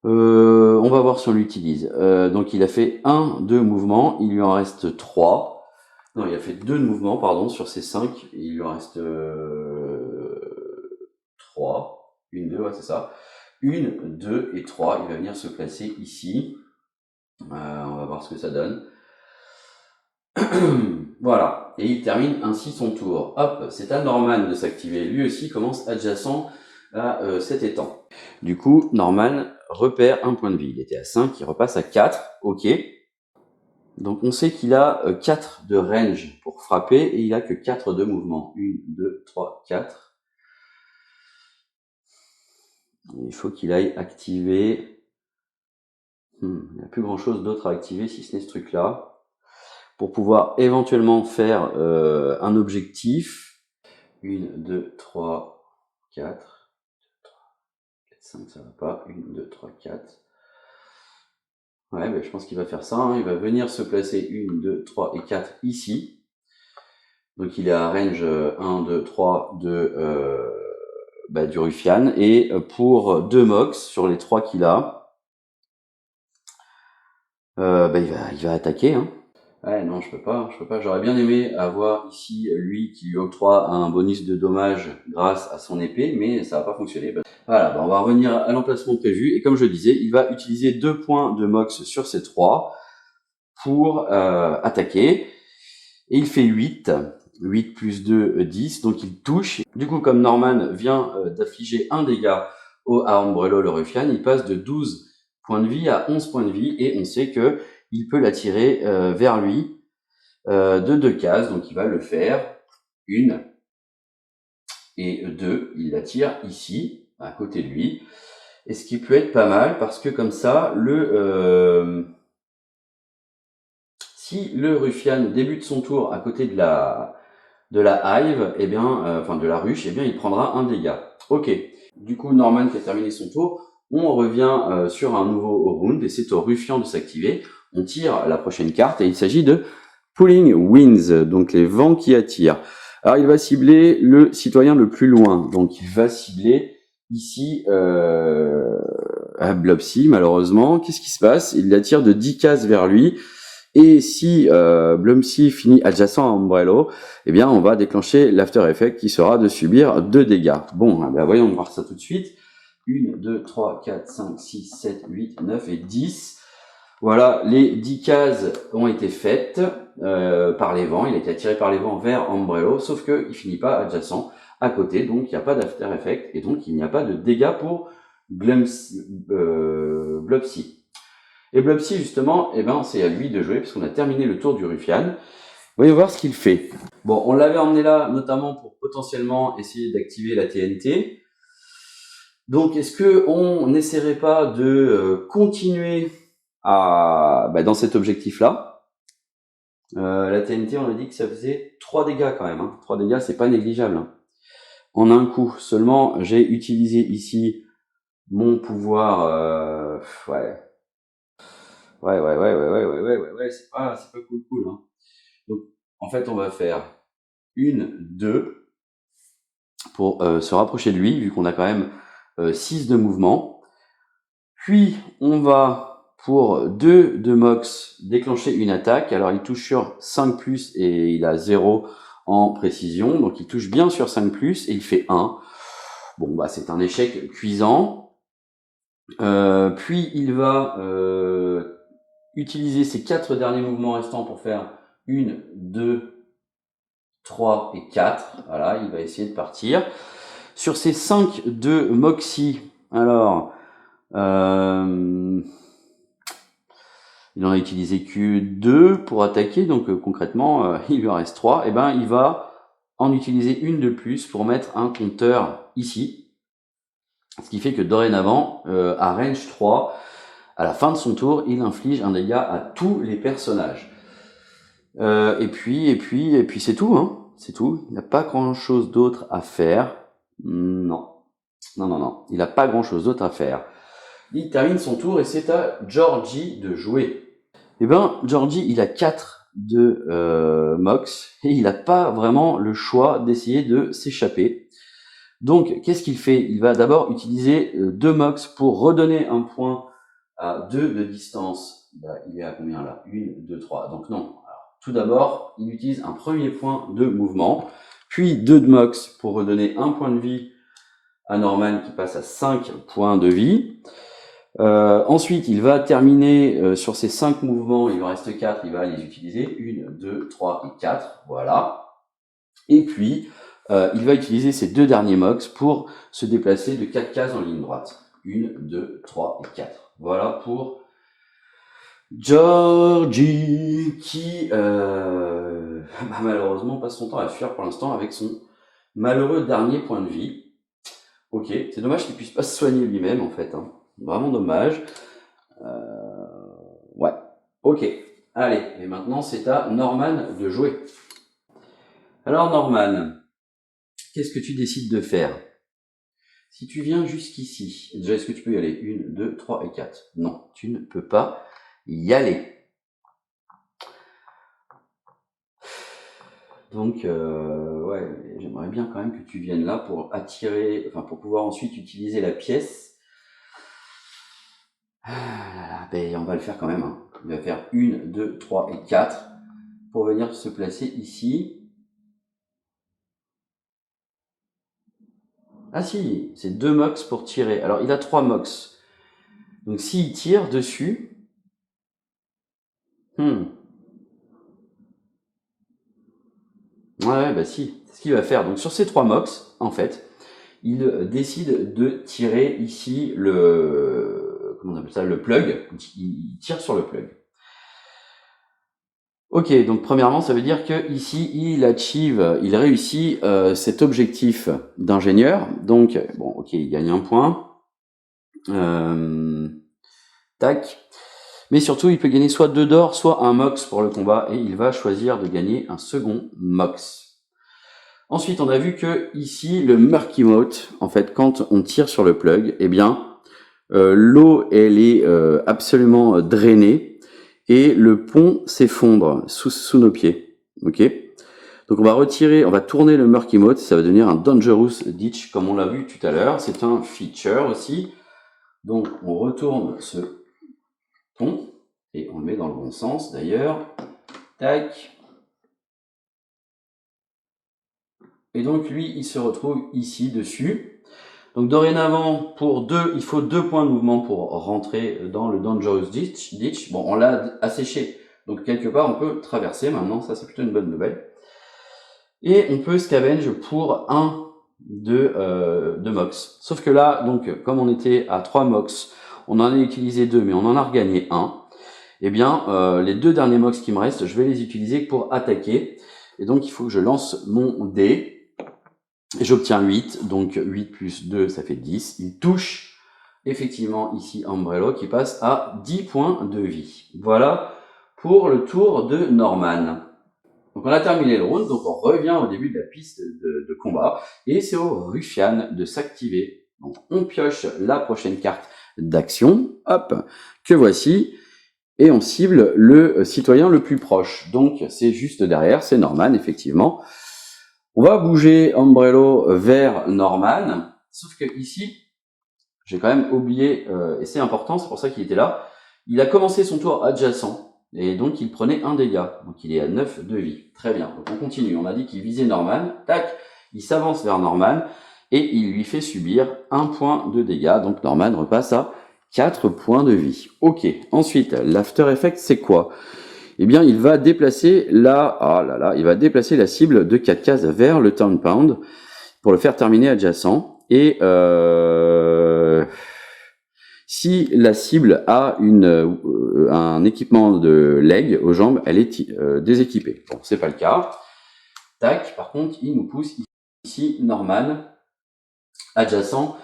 On va voir si on l'utilise. Donc il a fait 1 de mouvement, il lui en reste 3. Non, il a fait 2 de mouvement, pardon, sur ces 5, il lui en reste 3. 1, 2, ouais, c'est ça. 1, 2 et 3, il va venir se placer ici. On va voir ce que ça donne. Voilà, et il termine ainsi son tour. Hop, c'est à Norman de s'activer. Lui aussi commence adjacent à cet étang. Du coup, Norman repère un point de vie. Il était à 5, il repasse à 4. Ok. Donc on sait qu'il a 4 de range pour frapper et il a que 4 de mouvement. 1, 2, 3, 4. Il faut qu'il aille activer. Il n'y a plus grand chose d'autre à activer si ce n'est ce truc-là. Pour pouvoir éventuellement faire un objectif. 1, 2, 3, 4. 4, 5, ça va pas. 1, 2, 3, 4. Ouais, ben, je pense qu'il va faire ça. Hein. Il va venir se placer 1, 2, 3 et 4 ici. Donc il est à range 1, 2, 3 du Ruffian. Et pour 2 Mox sur les 3 qu'il a, il va attaquer. Hein. Ouais, non, je peux pas. J'aurais bien aimé avoir ici lui qui lui octroie un bonus de dommage grâce à son épée, mais ça va pas fonctionner. Voilà, on va revenir à l'emplacement prévu. Et comme je le disais, il va utiliser 2 points de Mox sur ces 3 pour attaquer. Et il fait 8. 8 plus 2, 10. Donc il touche. Du coup, comme Norman vient d'affliger un dégât à Umbrello le Ruffian, il passe de 12 points de vie à 11 points de vie. Et on sait que il peut l'attirer vers lui de 2 cases. Donc il va le faire. 1 et 2. Il l'attire ici, à côté de lui. Et ce qui peut être pas mal, parce que comme ça, si le Ruffian débute son tour à côté de la hive, eh bien, de la ruche, eh bien, il prendra un dégât. Ok. Du coup, Norman qui a terminé son tour, on revient sur un nouveau round et c'est au Ruffian de s'activer. On tire la prochaine carte et il s'agit de Pulling Winds, donc les vents qui attirent. Alors, il va cibler le citoyen le plus loin. Donc, il va cibler ici à Blobsy, malheureusement. Qu'est-ce qui se passe? Il l'attire de 10 cases vers lui. Et si Blumsy finit adjacent à Umbrello, eh bien, on va déclencher l'After Effect qui sera de subir 2 dégâts. Bon, voyons voir ça tout de suite. 1, 2, 3, 4, 5, 6, 7, 8, 9 et 10. Voilà, les 10 cases ont été faites par les vents. Il a été attiré par les vents vers Umbrello, sauf qu'il finit pas adjacent à côté, donc il n'y a pas d'After Effect, et donc il n'y a pas de dégâts pour Blumsy. Et Blobsy, justement, c'est à lui de jouer, puisqu'on a terminé le tour du Ruffian. Voyons voir ce qu'il fait. Bon, on l'avait emmené là, notamment pour potentiellement essayer d'activer la TNT. Donc, est-ce que on n'essaierait pas de continuer dans cet objectif-là? La TNT, on a dit que ça faisait 3 dégâts quand même. 3 dégâts, c'est pas négligeable. En un coup. Seulement, j'ai utilisé ici mon pouvoir... Ouais, c'est pas cool. Donc, en fait, on va faire 1, 2 pour se rapprocher de lui, vu qu'on a quand même 6 de mouvement. Puis, on va, pour 2 de Mox, déclencher une attaque. Alors, il touche sur 5+, et il a 0 en précision. Donc, il touche bien sur 5+, et il fait 1. Bon, c'est un échec cuisant. Puis, il va... utiliser ces 4 derniers mouvements restants pour faire 1, 2, 3 et 4. Voilà, il va essayer de partir. Sur ces 5 de Moxie, alors, il en a utilisé que 2 pour attaquer, donc concrètement, il lui en reste 3. Et il va en utiliser une de plus pour mettre un compteur ici. Ce qui fait que dorénavant, à range 3, à la fin de son tour, il inflige un dégât à tous les personnages. Et puis c'est tout, c'est tout. Il n'a pas grand-chose d'autre à faire. Non. Il n'a pas grand-chose d'autre à faire. Il termine son tour et c'est à Georgie de jouer. Georgie, il a 4 de Mox et il n'a pas vraiment le choix d'essayer de s'échapper. Donc, qu'est-ce qu'il fait? Il va d'abord utiliser 2 Mox pour redonner un point à 2 de distance. Il est à combien là? 1, 2, 3. Donc non. Alors, tout d'abord, il utilise un premier point de mouvement, puis 2 de Mox pour redonner un point de vie à Norman qui passe à 5 points de vie. Ensuite, il va terminer sur ces 5 mouvements, il en reste 4, il va les utiliser. 1, 2, 3 et 4. Voilà. Et puis, il va utiliser ces 2 derniers Mox pour se déplacer de 4 cases en ligne droite. 1, 2, 3 et 4. Voilà pour Georgie qui malheureusement passe son temps à fuir pour l'instant avec son malheureux dernier point de vie. Ok, c'est dommage qu'il puisse pas se soigner lui-même en fait. Hein. Vraiment dommage. Ouais, ok. Allez, et maintenant c'est à Norman de jouer. Alors Norman, qu'est-ce que tu décides de faire? Si tu viens jusqu'ici, déjà est-ce que tu peux y aller? 1, 2, 3 et 4. Non, tu ne peux pas y aller. Donc, ouais, j'aimerais bien quand même que tu viennes là pour attirer, enfin pour pouvoir ensuite utiliser la pièce. Ah, ben, on va le faire quand même. Hein. Il va faire 1, 2, 3 et 4 pour venir se placer ici. Ah si, c'est 2 mox pour tirer. Alors il a 3 mox. Donc s'il tire dessus... Ouais, bah si, c'est ce qu'il va faire. Donc sur ces 3 mox, en fait, il décide de tirer ici le... Comment on appelle ça? Le plug. Il tire sur le plug. Ok, donc premièrement, ça veut dire que ici il réussit cet objectif d'ingénieur. Donc, bon, ok, il gagne un point. Tac. Mais surtout, il peut gagner soit 2 d'or, soit un mox pour le combat, et il va choisir de gagner un second mox. Ensuite, on a vu que ici, le Murky Moat, en fait, quand on tire sur le plug, eh bien, l'eau, elle est absolument drainée, et le pont s'effondre sous nos pieds. Ok. Donc on va retirer, on va tourner le Murky Moat, ça va devenir un Dangerous Ditch, comme on l'a vu tout à l'heure. C'est un feature aussi. Donc on retourne ce pont, et on le met dans le bon sens d'ailleurs. Tac. Et donc lui, il se retrouve ici dessus. Donc dorénavant, pour 2, il faut 2 points de mouvement pour rentrer dans le Dangerous Ditch. Bon, on l'a asséché, donc quelque part on peut traverser maintenant, ça c'est plutôt une bonne nouvelle. Et on peut scavenge pour 1 de mox. Sauf que là, donc comme on était à 3 mox, on en a utilisé 2, mais on en a regagné 1. Eh bien, les 2 derniers mox qui me restent, je vais les utiliser pour attaquer. Et donc, il faut que je lance mon dé. Et j'obtiens 8, donc 8 plus 2, ça fait 10. Il touche effectivement ici Umbrello qui passe à 10 points de vie. Voilà pour le tour de Norman. Donc on a terminé le round, donc on revient au début de la piste de combat. Et c'est au Ruffian de s'activer. Donc on pioche la prochaine carte d'action, hop, que voici. Et on cible le citoyen le plus proche. Donc c'est juste derrière, c'est Norman, effectivement. On va bouger Umbrello vers Norman, sauf que ici, j'ai quand même oublié, et c'est important, c'est pour ça qu'il était là, il a commencé son tour adjacent, et donc il prenait un dégât, donc il est à 9 de vie. Très bien, donc on continue, on a dit qu'il visait Norman, tac, il s'avance vers Norman, et il lui fait subir 1 point de dégâts, donc Norman repasse à 4 points de vie. Ok, ensuite, l'after effect, c'est quoi? Eh bien, il va déplacer il va déplacer la cible de 4 cases vers le Town Pound pour le faire terminer adjacent. Et si la cible a un équipement de leg aux jambes, elle est déséquipée. Bon, c'est pas le cas. Tac. Par contre, il nous pousse ici Norman adjacent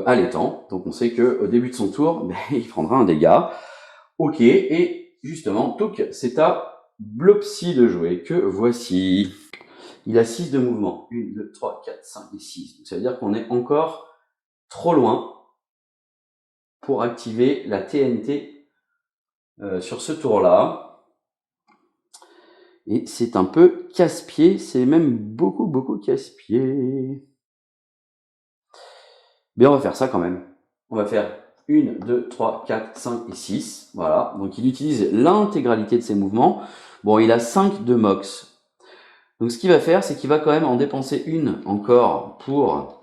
à l'étang. Donc, on sait que au début de son tour, il prendra un dégât. Ok. Et justement, Touk, c'est à Blopsy de jouer, que voici. Il a 6 de mouvement. 1, 2, 3, 4, 5 et 6. Donc ça veut dire qu'on est encore trop loin pour activer la TNT sur ce tour-là. Et c'est un peu casse-pied, c'est même beaucoup casse-pied. Mais on va faire ça quand même. On va faire 1, 2, 3, 4, 5 et 6. Voilà. Donc il utilise l'intégralité de ses mouvements. Bon, il a 5 de mox. Donc ce qu'il va faire, c'est qu'il va quand même en dépenser une encore pour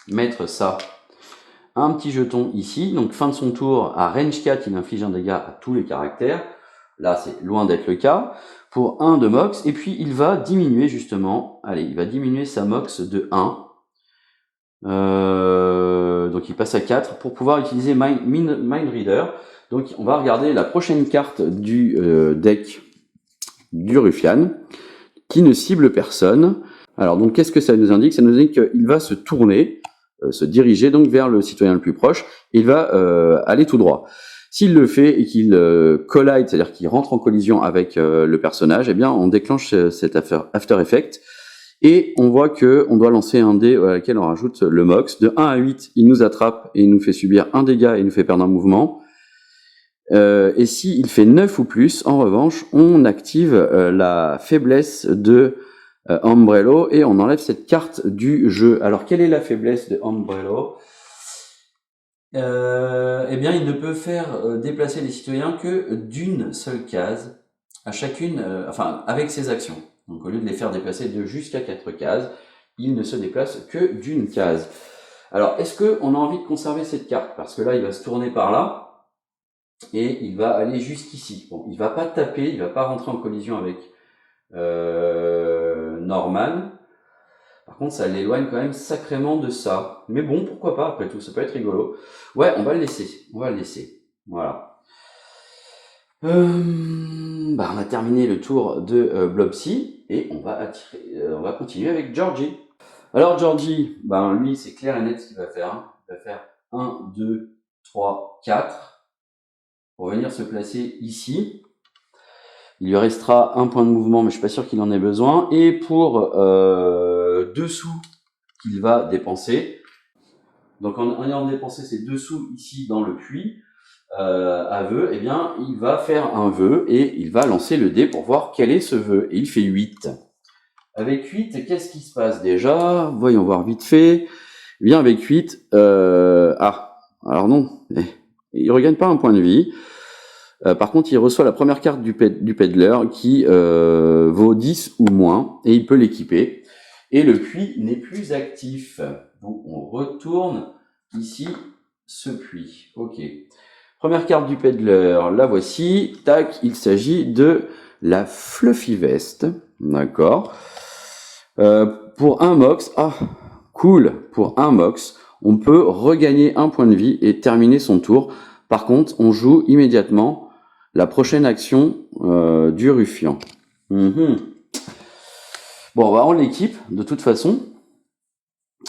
mettre ça. Un petit jeton ici. Donc fin de son tour, à range 4, il inflige un dégât à tous les caractères. Là, c'est loin d'être le cas. Pour 1 de mox. Et puis il va diminuer justement. Allez, il va diminuer sa mox de 1. Donc il passe à 4 pour pouvoir utiliser Mind Reader. Donc on va regarder la prochaine carte du deck du Ruffian. qui ne cible personne. Alors donc qu'est-ce que ça nous indique? Ça nous indique qu'il va se tourner, se diriger donc vers le citoyen le plus proche, et il va aller tout droit. S'il le fait et qu'il collide, c'est-à-dire qu'il rentre en collision avec le personnage, eh bien on déclenche cet After Effect, et on voit que on doit lancer un dé à laquelle on rajoute le Mox. De 1 à 8, il nous attrape et il nous fait subir un dégât et il nous fait perdre un mouvement. Et s'il fait 9 ou plus, en revanche, on active la faiblesse de Umbrello et on enlève cette carte du jeu. Alors, quelle est la faiblesse de Umbrello? Eh bien, il ne peut faire déplacer les citoyens que d'une seule case à chacune, enfin, avec ses actions. Donc, au lieu de les faire déplacer de jusqu'à 4 cases, il ne se déplace que d'une case. Alors, est-ce qu'on a envie de conserver cette carte? Parce que là, il va se tourner par là. Et il va aller jusqu'ici. Bon, il va pas taper, il va pas rentrer en collision avec Norman. Par contre, ça l'éloigne quand même sacrément de ça. Mais bon, pourquoi pas, après tout, ça peut être rigolo. Ouais, on va le laisser. On va le laisser. Voilà. On a terminé le tour de Blobsy et on va continuer avec Georgie. Alors Georgie, lui, c'est clair et net ce qu'il va faire. Il va faire 1, 2, 3, 4. Pour venir se placer ici. Il lui restera un point de mouvement, mais je suis pas sûr qu'il en ait besoin. Et pour 2 sous qu'il va dépenser, donc en ayant dépensé ces 2 sous ici dans le puits à vœu, eh bien il va faire un vœu et il va lancer le dé pour voir quel est ce vœu. Et il fait 8. Avec 8, qu'est-ce qui se passe déjà? Voyons voir vite fait. Eh bien avec 8, alors non, il regagne pas un point de vie. Par contre, il reçoit la première carte du peddler qui vaut 10 ou moins et il peut l'équiper. Et le puits n'est plus actif. Donc on retourne ici ce puits. Ok. Première carte du peddler, la voici. Tac, il s'agit de la Fluffy Vest. D'accord. Pour un mox, cool. Pour un mox, on peut regagner un point de vie et terminer son tour. Par contre, on joue immédiatement la prochaine action du ruffian. Bon, on l'équipe de toute façon.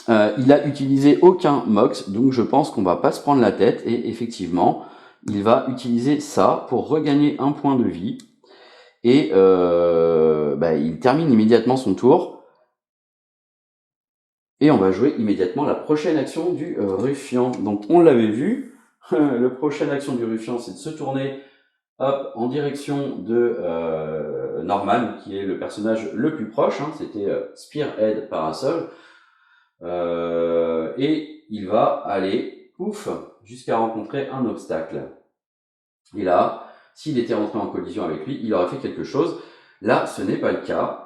Il a utilisé aucun mox, donc je pense qu'on va pas se prendre la tête. Et effectivement, il va utiliser ça pour regagner un point de vie. Et il termine immédiatement son tour. Et on va jouer immédiatement la prochaine action du ruffian. Donc on l'avait vu. La prochaine action du ruffian, c'est de se tourner en direction de Norman, qui est le personnage le plus proche. C'était Spearhead Parasol. Et il va aller, jusqu'à rencontrer un obstacle. Et là, s'il était rentré en collision avec lui, il aurait fait quelque chose. Là, ce n'est pas le cas.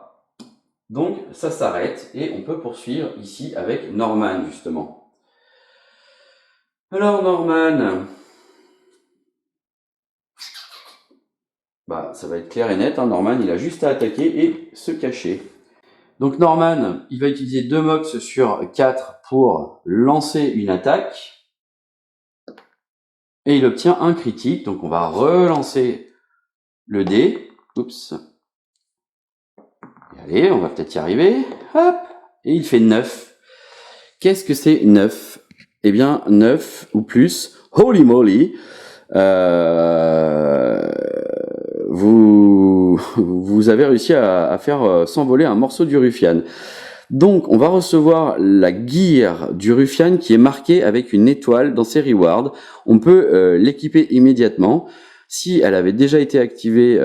Donc, ça s'arrête et on peut poursuivre ici avec Norman, justement. Alors, Norman, ça va être clair et net. Norman, il a juste à attaquer et se cacher. Donc, Norman, il va utiliser 2 mox sur 4 pour lancer une attaque. Et il obtient un critique. Donc, on va relancer le dé. Oups. Allez, on va peut-être y arriver. Hop. Et il fait 9. Qu'est-ce que c'est 9? Eh bien, 9 ou plus. Holy moly. Vous avez réussi à faire s'envoler un morceau du ruffian. Donc, on va recevoir la gear du ruffian qui est marquée avec une étoile dans ses rewards. On peut l'équiper immédiatement. Si elle avait déjà été activée,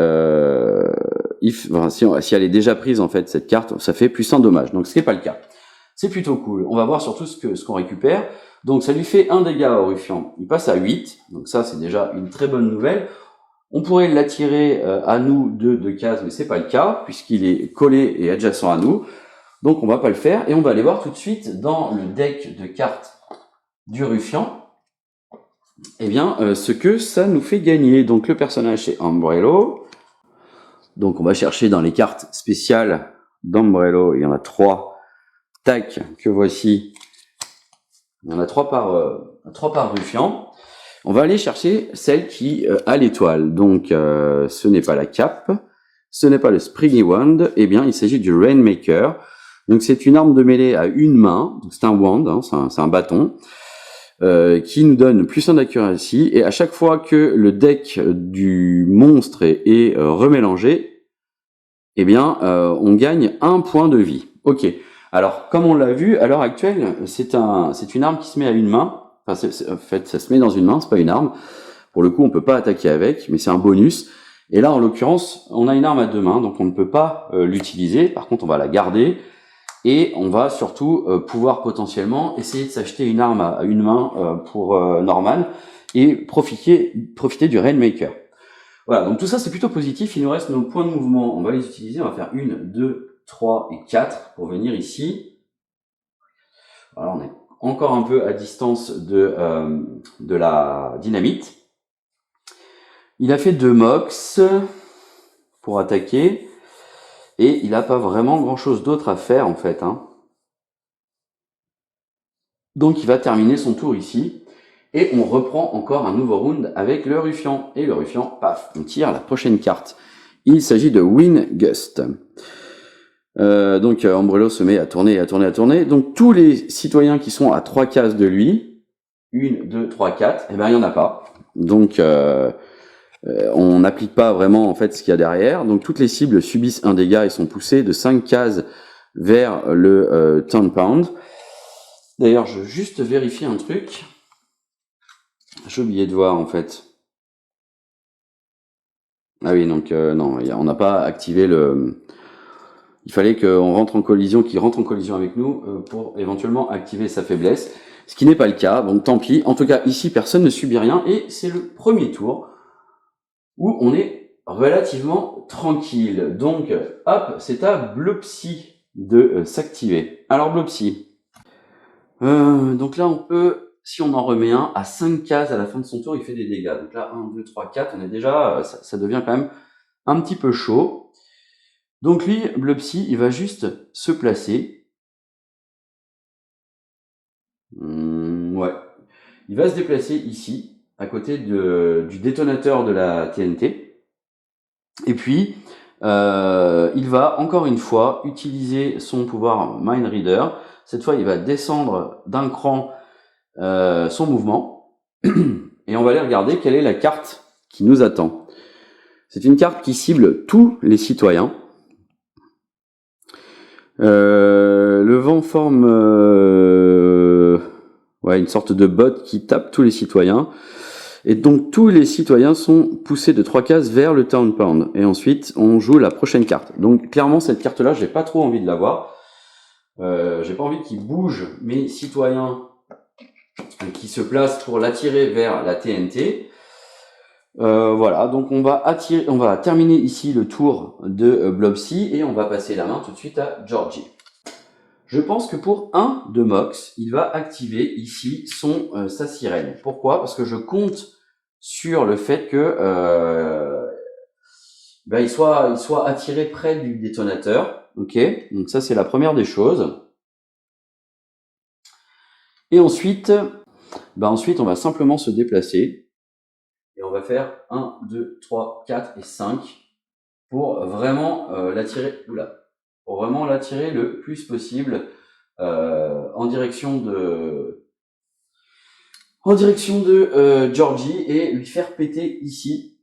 si elle est déjà prise en fait cette carte, ça fait plus 1 dommage. Donc, ce qui n'est pas le cas. C'est plutôt cool. On va voir surtout ce qu'on récupère. Donc, ça lui fait 1 dégât au ruffian. Il passe à 8. Donc, ça, c'est déjà une très bonne nouvelle. On pourrait l'attirer à nous de cases, mais c'est pas le cas, puisqu'il est collé et adjacent à nous. Donc, on va pas le faire. Et on va aller voir tout de suite dans le deck de cartes du ruffian, ce que ça nous fait gagner. Donc, le personnage, c'est Umbrello. Donc, on va chercher dans les cartes spéciales d'Umbrello. Il y en a 3. Tac, que voici. Il y en a 3 par ruffian. On va aller chercher celle qui a l'étoile. Donc, ce n'est pas la cape. ce n'est pas le Springy Wand, eh bien il s'agit du Rainmaker. Donc c'est une arme de mêlée à une main, c'est un wand, hein, c'est un bâton, qui nous donne plus 1 d'accuracy, et à chaque fois que le deck du monstre est remélangé, eh bien on gagne 1 point de vie. Ok, alors comme on l'a vu, à l'heure actuelle, c'est une arme qui se met à une main, enfin en fait ça se met dans une main, c'est pas une arme, pour le coup on peut pas attaquer avec, mais c'est un bonus, et là en l'occurrence on a une arme à 2 mains, donc on ne peut pas l'utiliser, par contre on va la garder, et on va surtout pouvoir potentiellement essayer de s'acheter une arme à une main pour Norman et profiter du Rainmaker. Voilà, donc tout ça c'est plutôt positif. Il nous reste nos points de mouvement. On va les utiliser. On va faire 1, 2, 3 et 4 pour venir ici. Alors on est encore un peu à distance de la dynamite. Il a fait 2 mox pour attaquer. Et il n'a pas vraiment grand chose d'autre à faire en fait. Hein. Donc il va terminer son tour ici. Et on reprend encore un nouveau round avec le Ruffian. Et le Ruffian, paf, on tire la prochaine carte. Il s'agit de Wingust. Donc Umbrello se met à tourner, à tourner, à tourner. Donc tous les citoyens qui sont à 3 cases de lui, 1, 2, 3, 4, eh ben il n'y en a pas. Donc on n'applique pas vraiment en fait ce qu'il y a derrière. Donc toutes les cibles subissent un dégât et sont poussées de 5 cases vers le Town Pound. D'ailleurs, je veux juste vérifier un truc. J'ai oublié de voir en fait. Ah oui, donc non, on n'a pas activé le... Il fallait qu'on rentre en collision, qu'il rentre en collision avec nous pour éventuellement activer sa faiblesse. Ce qui n'est pas le cas, donc tant pis. En tout cas, ici, personne ne subit rien et c'est le premier tour où on est relativement tranquille. Donc, hop, c'est à Blopsy de s'activer. Alors, Blopsy. Donc là, on peut, si on en remet un, à 5 cases à la fin de son tour, il fait des dégâts. Donc là, 1, 2, 3, 4, on est déjà, ça devient quand même un petit peu chaud. Donc lui, Blopsy, il va juste se placer. Ouais. Il va se déplacer ici, à côté du détonateur de la TNT. Et puis, il va encore une fois utiliser son pouvoir Mind Reader. Cette fois, il va descendre d'un cran son mouvement. Et on va aller regarder quelle est la carte qui nous attend. C'est une carte qui cible tous les citoyens. Le vent forme une sorte de bot qui tape tous les citoyens. Et donc tous les citoyens sont poussés de 3 cases vers le Town Pound. Et ensuite, on joue la prochaine carte. Donc clairement, cette carte-là, j'ai pas trop envie de l'avoir. J'ai pas envie qu'il bouge mes citoyens qui se placent pour l'attirer vers la TNT. Voilà, donc on va terminer ici le tour de Blopsy et on va passer la main tout de suite à Georgie. Je pense que pour 1 de Mox, il va activer ici sa sirène. Pourquoi? Parce que je compte sur le fait que il soit attiré près du détonateur. Ok, donc ça c'est la première des choses. Et ensuite, on va simplement se déplacer. Et on va faire 1, 2, 3, 4 et 5 pour vraiment l'attirer. Pour vraiment l'attirer le plus possible en direction de Georgie et lui faire péter ici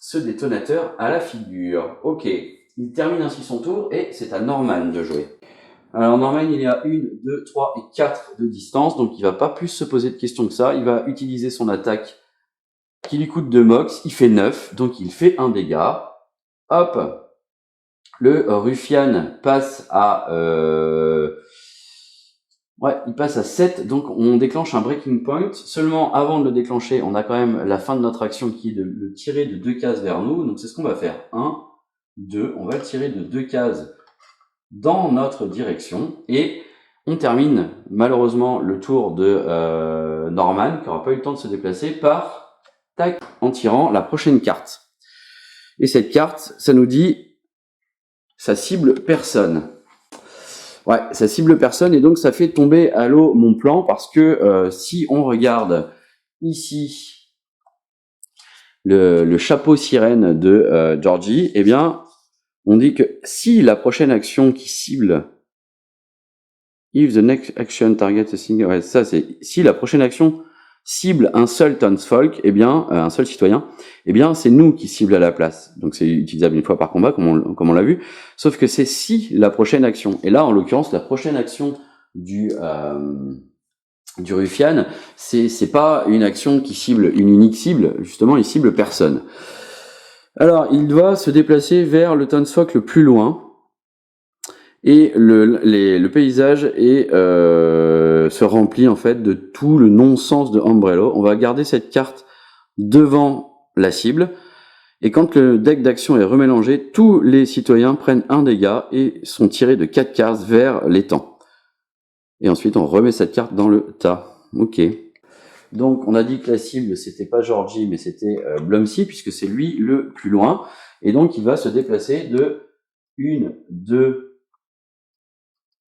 ce détonateur à la figure. Ok, il termine ainsi son tour et c'est à Norman de jouer. Alors Norman, il est à 1, 2, 3 et 4 de distance, donc il va pas plus se poser de questions que ça. Il va utiliser son attaque qui lui coûte 2 mox, il fait 9, donc il fait 1 dégât. Hop, le Ruffian passe à il passe à 7, donc on déclenche un breaking point. Seulement, avant de le déclencher, on a quand même la fin de notre action qui est de le tirer de 2 cases vers nous. Donc c'est ce qu'on va faire. 1, 2, on va le tirer de 2 cases dans notre direction. Et on termine malheureusement le tour de Norman, qui n'aura pas eu le temps de se déplacer, en tirant la prochaine carte. Et cette carte, ça nous dit, ça cible personne. Ouais, ça cible personne et donc ça fait tomber à l'eau mon plan parce que si on regarde ici le chapeau sirène de Georgie, eh bien, On dit que si la prochaine action qui cible, if the next action target a single, ouais, ça c'est si la prochaine action cible un seul townsfolk, eh bien un seul citoyen, eh bien c'est nous qui cible à la place. Donc c'est utilisable une fois par combat, comme on l'a vu. Sauf que c'est si la prochaine action. Et là, en l'occurrence, la prochaine action du ruffian, c'est pas une action qui cible une unique cible. Justement, il cible personne. Alors, il doit se déplacer vers le townsfolk le plus loin. Et le paysage se remplit en fait de tout le non-sens de Umbrello. On va garder cette carte devant la cible. Et quand le deck d'action est remélangé, tous les citoyens prennent un dégât et sont tirés de 4 cartes vers l'étang. Et ensuite, on remet cette carte dans le tas. Ok. Donc, on a dit que la cible, c'était pas Georgie, mais c'était Blumsy, puisque c'est lui le plus loin. Et donc, il va se déplacer de 1, 2,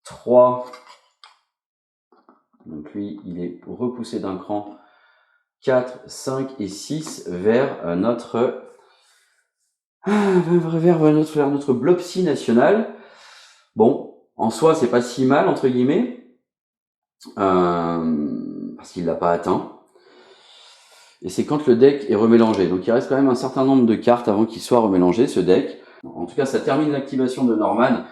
3. Donc lui, il est repoussé d'un cran. 4, 5 et 6 vers notre Blopsy national. Bon, en soi, c'est pas si mal, entre guillemets, parce qu'il l'a pas atteint. Et c'est quand le deck est remélangé. Donc il reste quand même un certain nombre de cartes avant qu'il soit remélangé, ce deck. En tout cas, ça termine l'activation de Norman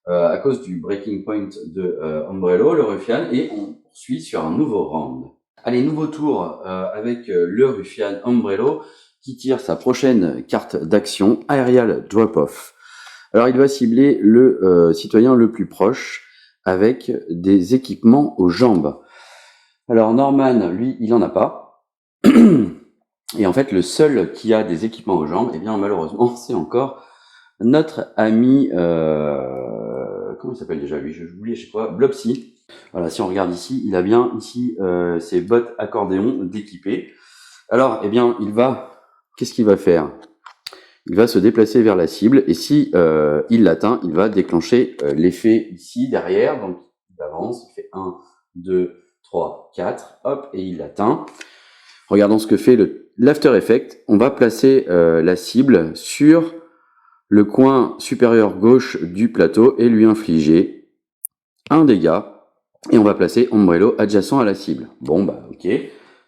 à cause du breaking point de Umbrello, le ruffian, et on poursuit sur un nouveau round. Allez, nouveau tour avec le ruffian Umbrello qui tire sa prochaine carte d'action, Aerial Drop-Off. Alors il va cibler le citoyen le plus proche avec des équipements aux jambes. Alors Norman, lui, il en a pas. Et en fait, le seul qui a des équipements aux jambes, eh bien malheureusement, c'est encore notre ami... comment il s'appelle déjà lui? Je l'oublie à chaque fois. Blopsy. Voilà, si on regarde ici, il a bien ici ses bottes accordéon d'équipé. Alors, eh bien, qu'est-ce qu'il va faire? Il va se déplacer vers la cible et si il l'atteint, il va déclencher l'effet ici derrière. Donc, il avance, il fait 1, 2, 3, 4, hop, et il l'atteint. Regardons ce que fait l'After Effect. On va placer la cible sur le coin supérieur gauche du plateau et lui infliger un dégât. Et on va placer Umbrello adjacent à la cible. Bon, bah ok.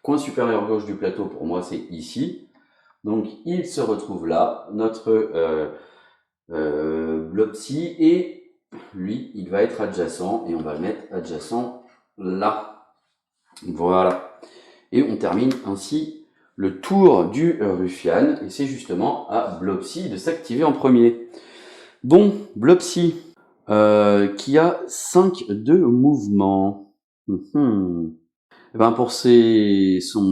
Coin supérieur gauche du plateau, pour moi, c'est ici. Donc, il se retrouve là, notre Blopsy, et lui, il va être adjacent, et on va le mettre adjacent là. Voilà. Et on termine ainsi le tour du ruffian, et c'est justement à Blopsy de s'activer en premier. Bon, Blopsy, qui a 5 de mouvement. Et ben pour sa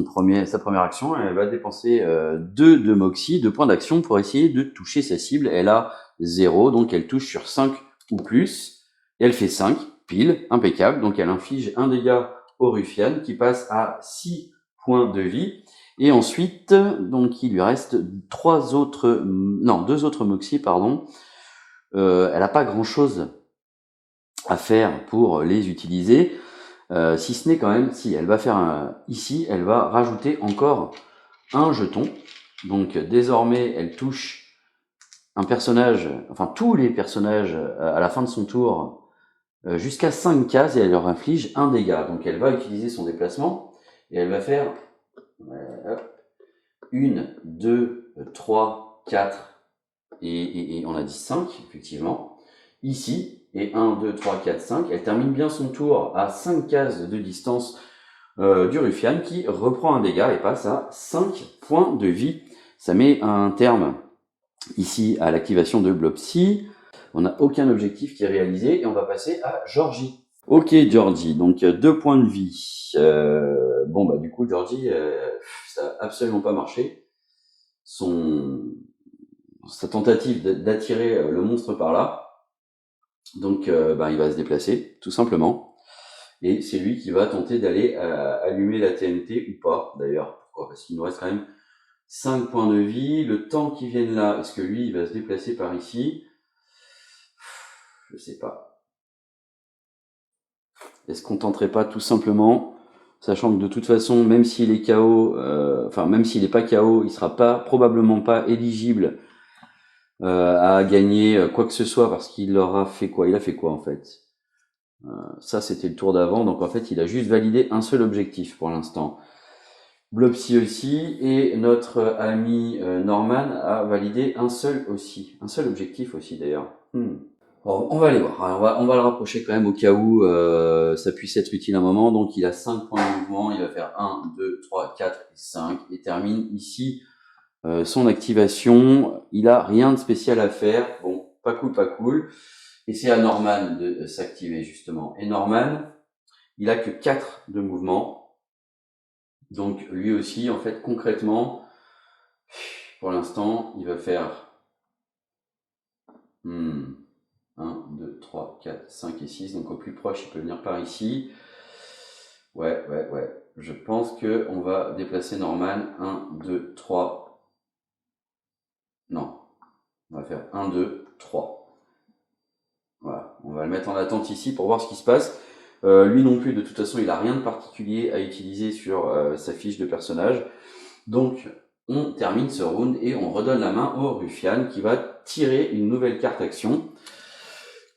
première action, elle va dépenser 2 de Moxie, 2 points d'action pour essayer de toucher sa cible. Elle a 0, donc elle touche sur 5 ou plus. Et elle fait 5, pile, impeccable. Donc elle inflige un dégât au ruffian qui passe à 6 points de vie. Et ensuite, donc il lui reste 2 autres Moxie, pardon. Elle n'a pas grand chose à faire pour les utiliser, si ce n'est quand même, si elle va faire ici, elle va rajouter encore un jeton. Donc désormais, elle touche un personnage, enfin tous les personnages à la fin de son tour, jusqu'à 5 cases et elle leur inflige un dégât. Donc elle va utiliser son déplacement et elle va faire 1, 2, 3, 4 et on a dit 5 effectivement. Ici, et 1, 2, 3, 4, 5, elle termine bien son tour à 5 cases de distance du ruffian qui reprend un dégât et passe à 5 points de vie. Ça met un terme ici à l'activation de Blopsy. On n'a aucun objectif qui est réalisé et on va passer à Georgie. Ok Georgie, donc 2 points de vie. Bon bah du coup Georgie, ça n'a absolument pas marché. Sa tentative d'attirer le monstre par là. Donc il va se déplacer, tout simplement. Et c'est lui qui va tenter d'aller allumer la TNT ou pas, d'ailleurs. Pourquoi? Parce qu'il nous reste quand même 5 points de vie. Le temps qu'il vienne là, est-ce que lui, il va se déplacer par ici? Je sais pas. Est-ce qu'on tenterait pas tout simplement, sachant que de toute façon, même s'il est KO, même s'il n'est pas KO, il sera probablement pas éligible à gagner quoi que ce soit parce qu'il aura fait quoi? Il a fait quoi en fait? Ça c'était le tour d'avant, donc en fait il a juste validé un seul objectif pour l'instant. Blobsy aussi, et notre ami Norman a validé un seul objectif aussi d'ailleurs. Bon, on va aller voir, on va le rapprocher quand même au cas où ça puisse être utile un moment. Donc il a 5 points de mouvement, il va faire 1, 2, 3, 4 et 5 et termine ici son activation. Il a rien de spécial à faire, bon, pas cool, pas cool. Et c'est à Norman de s'activer justement. Et Norman, il a que 4 de mouvement. Donc lui aussi, en fait, concrètement, pour l'instant, il va faire 1, 2, 3, 4, 5 et 6. Donc au plus proche, il peut venir par ici. Ouais. Je pense que on va déplacer Norman. 1, 2, 3. Non. On va faire 1, 2, 3. Voilà. On va le mettre en attente ici pour voir ce qui se passe. Lui non plus, de toute façon, il n'a rien de particulier à utiliser sur sa fiche de personnage. Donc, on termine ce round et on redonne la main au Ruffian qui va tirer une nouvelle carte action.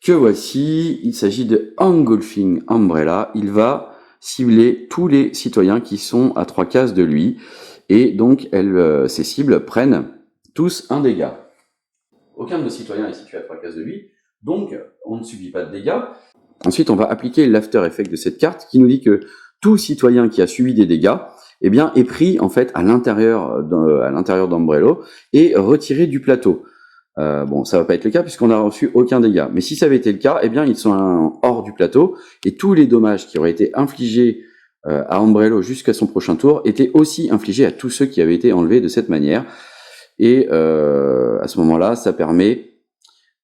Que voici, il s'agit de Engulfing Umbrella. Il va cibler tous les citoyens qui sont à 3 cases de lui. Et donc, ces cibles prennent tous un dégât. Aucun de nos citoyens est situé à 3 cases de lui, donc on ne subit pas de dégâts. Ensuite, on va appliquer l'after effect de cette carte qui nous dit que tout citoyen qui a subi des dégâts eh bien, est pris en fait à l'intérieur d'Umbrello et retiré du plateau. Bon, ça va pas être le cas puisqu'on n'a reçu aucun dégât. Mais si ça avait été le cas, eh bien, ils sont hors du plateau et tous les dommages qui auraient été infligés à Umbrello jusqu'à son prochain tour étaient aussi infligés à tous ceux qui avaient été enlevés de cette manière. Et à ce moment-là, ça permet,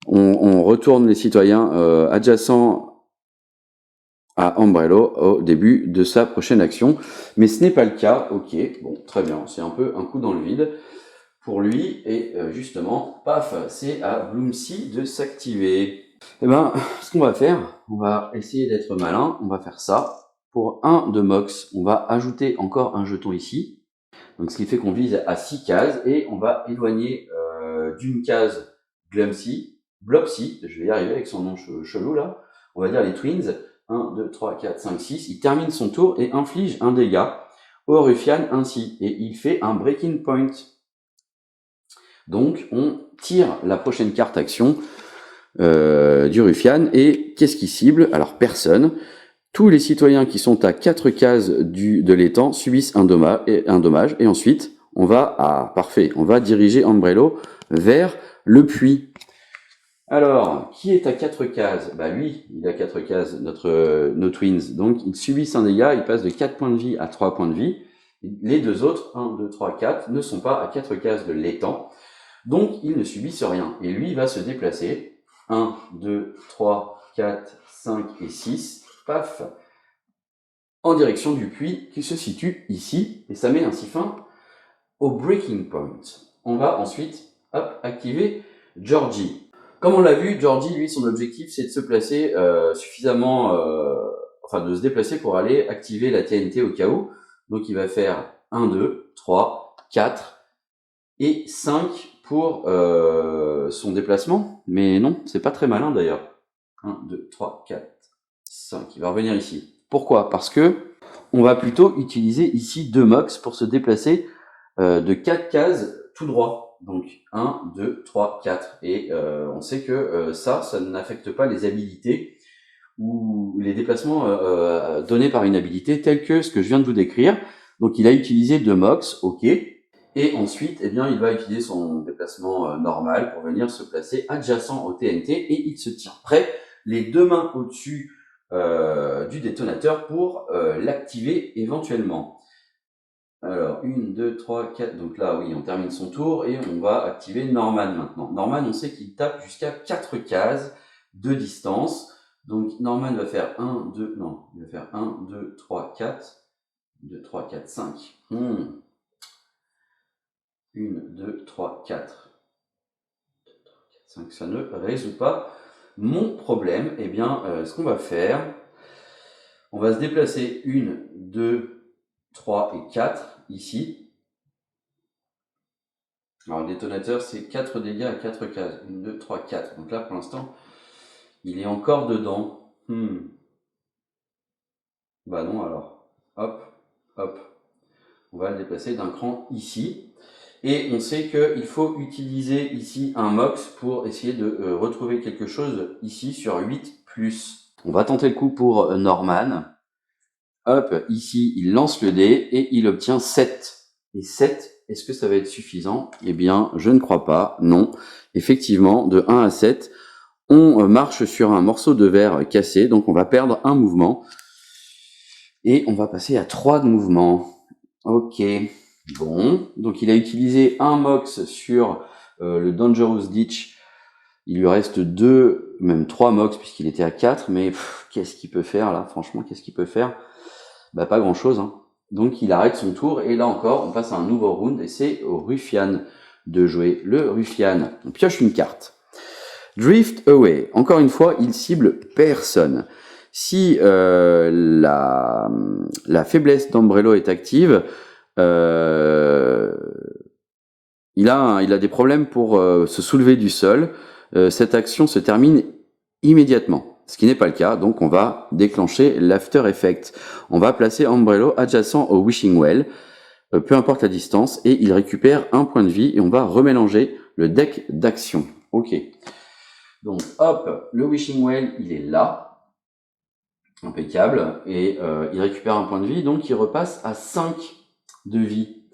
on retourne les citoyens adjacents à Umbrello au début de sa prochaine action. Mais ce n'est pas le cas. Ok, bon, très bien. C'est un peu un coup dans le vide pour lui. Et justement, paf, c'est à Bloomsy de s'activer. Eh ben, ce qu'on va faire, on va essayer d'être malin. On va faire ça. Pour 1 de Mox, on va ajouter encore un jeton ici. Donc, ce qui fait qu'on vise à 6 cases et on va éloigner d'une case Blobsy, je vais y arriver avec son nom chelou là. On va dire les Twins. 1, 2, 3, 4, 5, 6. Il termine son tour et inflige un dégât au Ruffian ainsi. Et il fait un breaking point. Donc, on tire la prochaine carte action du Ruffian. Et qu'est-ce qu'il cible? Alors, personne. Tous les citoyens qui sont à 4 cases de l'étang subissent un dommage. Et ensuite, on va diriger Umbrello vers le puits. Alors, qui est à 4 cases? Bah lui, il a 4 cases, nos Twins. Donc, ils subissent un dégât, ils passent de 4 points de vie à 3 points de vie. Les deux autres, 1, 2, 3, 4, ne sont pas à 4 cases de l'étang. Donc, ils ne subissent rien. Et lui, il va se déplacer. 1, 2, 3, 4, 5 et 6. Paf, en direction du puits qui se situe ici. Et ça met ainsi fin au breaking point. On va ensuite, activer Georgie. Comme on l'a vu, Georgie, lui, son objectif, c'est de se placer suffisamment, de se déplacer pour aller activer la TNT au cas où. Donc, il va faire 1, 2, 3, 4 et 5 pour son déplacement. Mais non, c'est pas très malin d'ailleurs. 1, 2, 3, 4, 5. Il va revenir ici. Pourquoi? Parce que on va plutôt utiliser ici 2 Mox pour se déplacer de 4 cases tout droit. Donc 1, 2, 3, 4. Et on sait que ça n'affecte pas les habilités ou les déplacements donnés par une habilité tels que ce que je viens de vous décrire. Donc il a utilisé 2 Mox, ok. Et ensuite, eh bien, il va utiliser son déplacement normal pour venir se placer adjacent au TNT et il se tient prêt, les 2 mains au-dessus du détonateur pour l'activer éventuellement. Alors, 1, 2, 3, 4, donc là, oui, on termine son tour et on va activer Norman maintenant. Norman, on sait qu'il tape jusqu'à 4 cases de distance. Donc, Norman va faire 1, 2, 3, 4. 2, 3, 4, 5. 1, 2, 3, 4. 2, 3, 4, 5. Ça ne résout pas mon problème. Eh bien, ce qu'on va faire, on va se déplacer 1, 2, 3 et 4 ici. Alors le détonateur, c'est 4 dégâts à 4 cases. 1, 2, 3, 4. Donc là, pour l'instant, il est encore dedans. Bah non, alors. Hop, hop. On va le déplacer d'un cran ici. Et on sait qu'il faut utiliser ici un MOX pour essayer de retrouver quelque chose ici sur 8+. On va tenter le coup pour Norman. Hop, ici, il lance le dé et il obtient 7. Et 7, est-ce que ça va être suffisant? Eh bien, je ne crois pas, non. Effectivement, de 1 à 7, on marche sur un morceau de verre cassé, donc on va perdre un mouvement. Et on va passer à 3 de mouvement. Ok, bon. Donc il a utilisé un MOX sur le Dangerous Ditch. Il lui reste 2, même 3 MOX puisqu'il était à 4. Mais qu'est-ce qu'il peut faire là? Franchement, qu'est-ce qu'il peut faire? Bah pas grand-chose. Hein. Donc il arrête son tour. Et là encore, on passe à un nouveau round. Et c'est au Ruffian de jouer. Le Ruffian, on pioche une carte. Drift Away. Encore une fois, il cible personne. Si la faiblesse d'Ombrello est active, il a des problèmes pour se soulever du sol. Cette action se termine immédiatement, ce qui n'est pas le cas. Donc on va déclencher l'After Effect. On va placer Ombrello adjacent au Wishing Well, peu importe la distance, et il récupère un point de vie et on va remélanger le deck d'action. Ok. Donc hop, le Wishing Well, il est là. Impeccable, et il récupère un point de vie, donc il repasse à 5 de vie.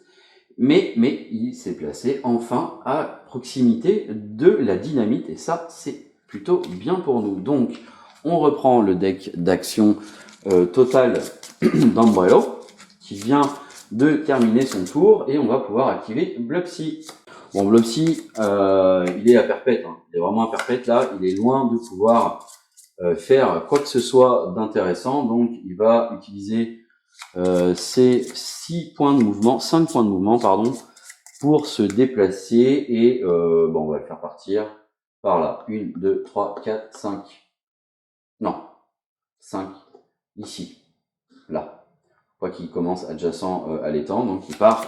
Mais il s'est placé enfin à proximité de la dynamite, et ça, c'est plutôt bien pour nous. Donc, on reprend le deck d'action total d'Ombrello, qui vient de terminer son tour, et on va pouvoir activer Blopsy. Bon, Blopsy, il est à perpète, hein. Il est vraiment à perpète, là, il est loin de pouvoir faire quoi que ce soit d'intéressant, donc il va utiliser ses 5 points de mouvement, pardon, pour se déplacer, et bon, on va le faire partir par là. 1, 2, 3, 4, 5. Non, 5, ici, là. Quoi qu'il commence adjacent à l'étang, donc il part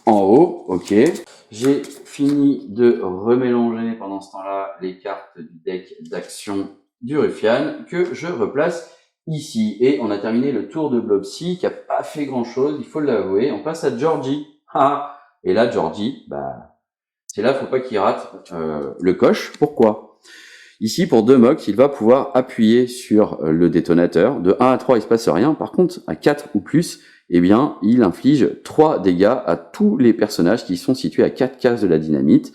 en haut, ok. J'ai fini de remélanger pendant ce temps-là les cartes du deck d'action du Ruffian que je replace ici. Et on a terminé le tour de Blopsy qui a pas fait grand chose, il faut l'avouer. On passe à Georgie. Et là, Georgie, bah, c'est là, faut pas qu'il rate le coche. Pourquoi? Ici, pour 2 MOX, il va pouvoir appuyer sur le détonateur. De 1 à 3, il se passe rien. Par contre, à 4 ou plus, eh bien, il inflige 3 dégâts à tous les personnages qui sont situés à 4 cases de la dynamite.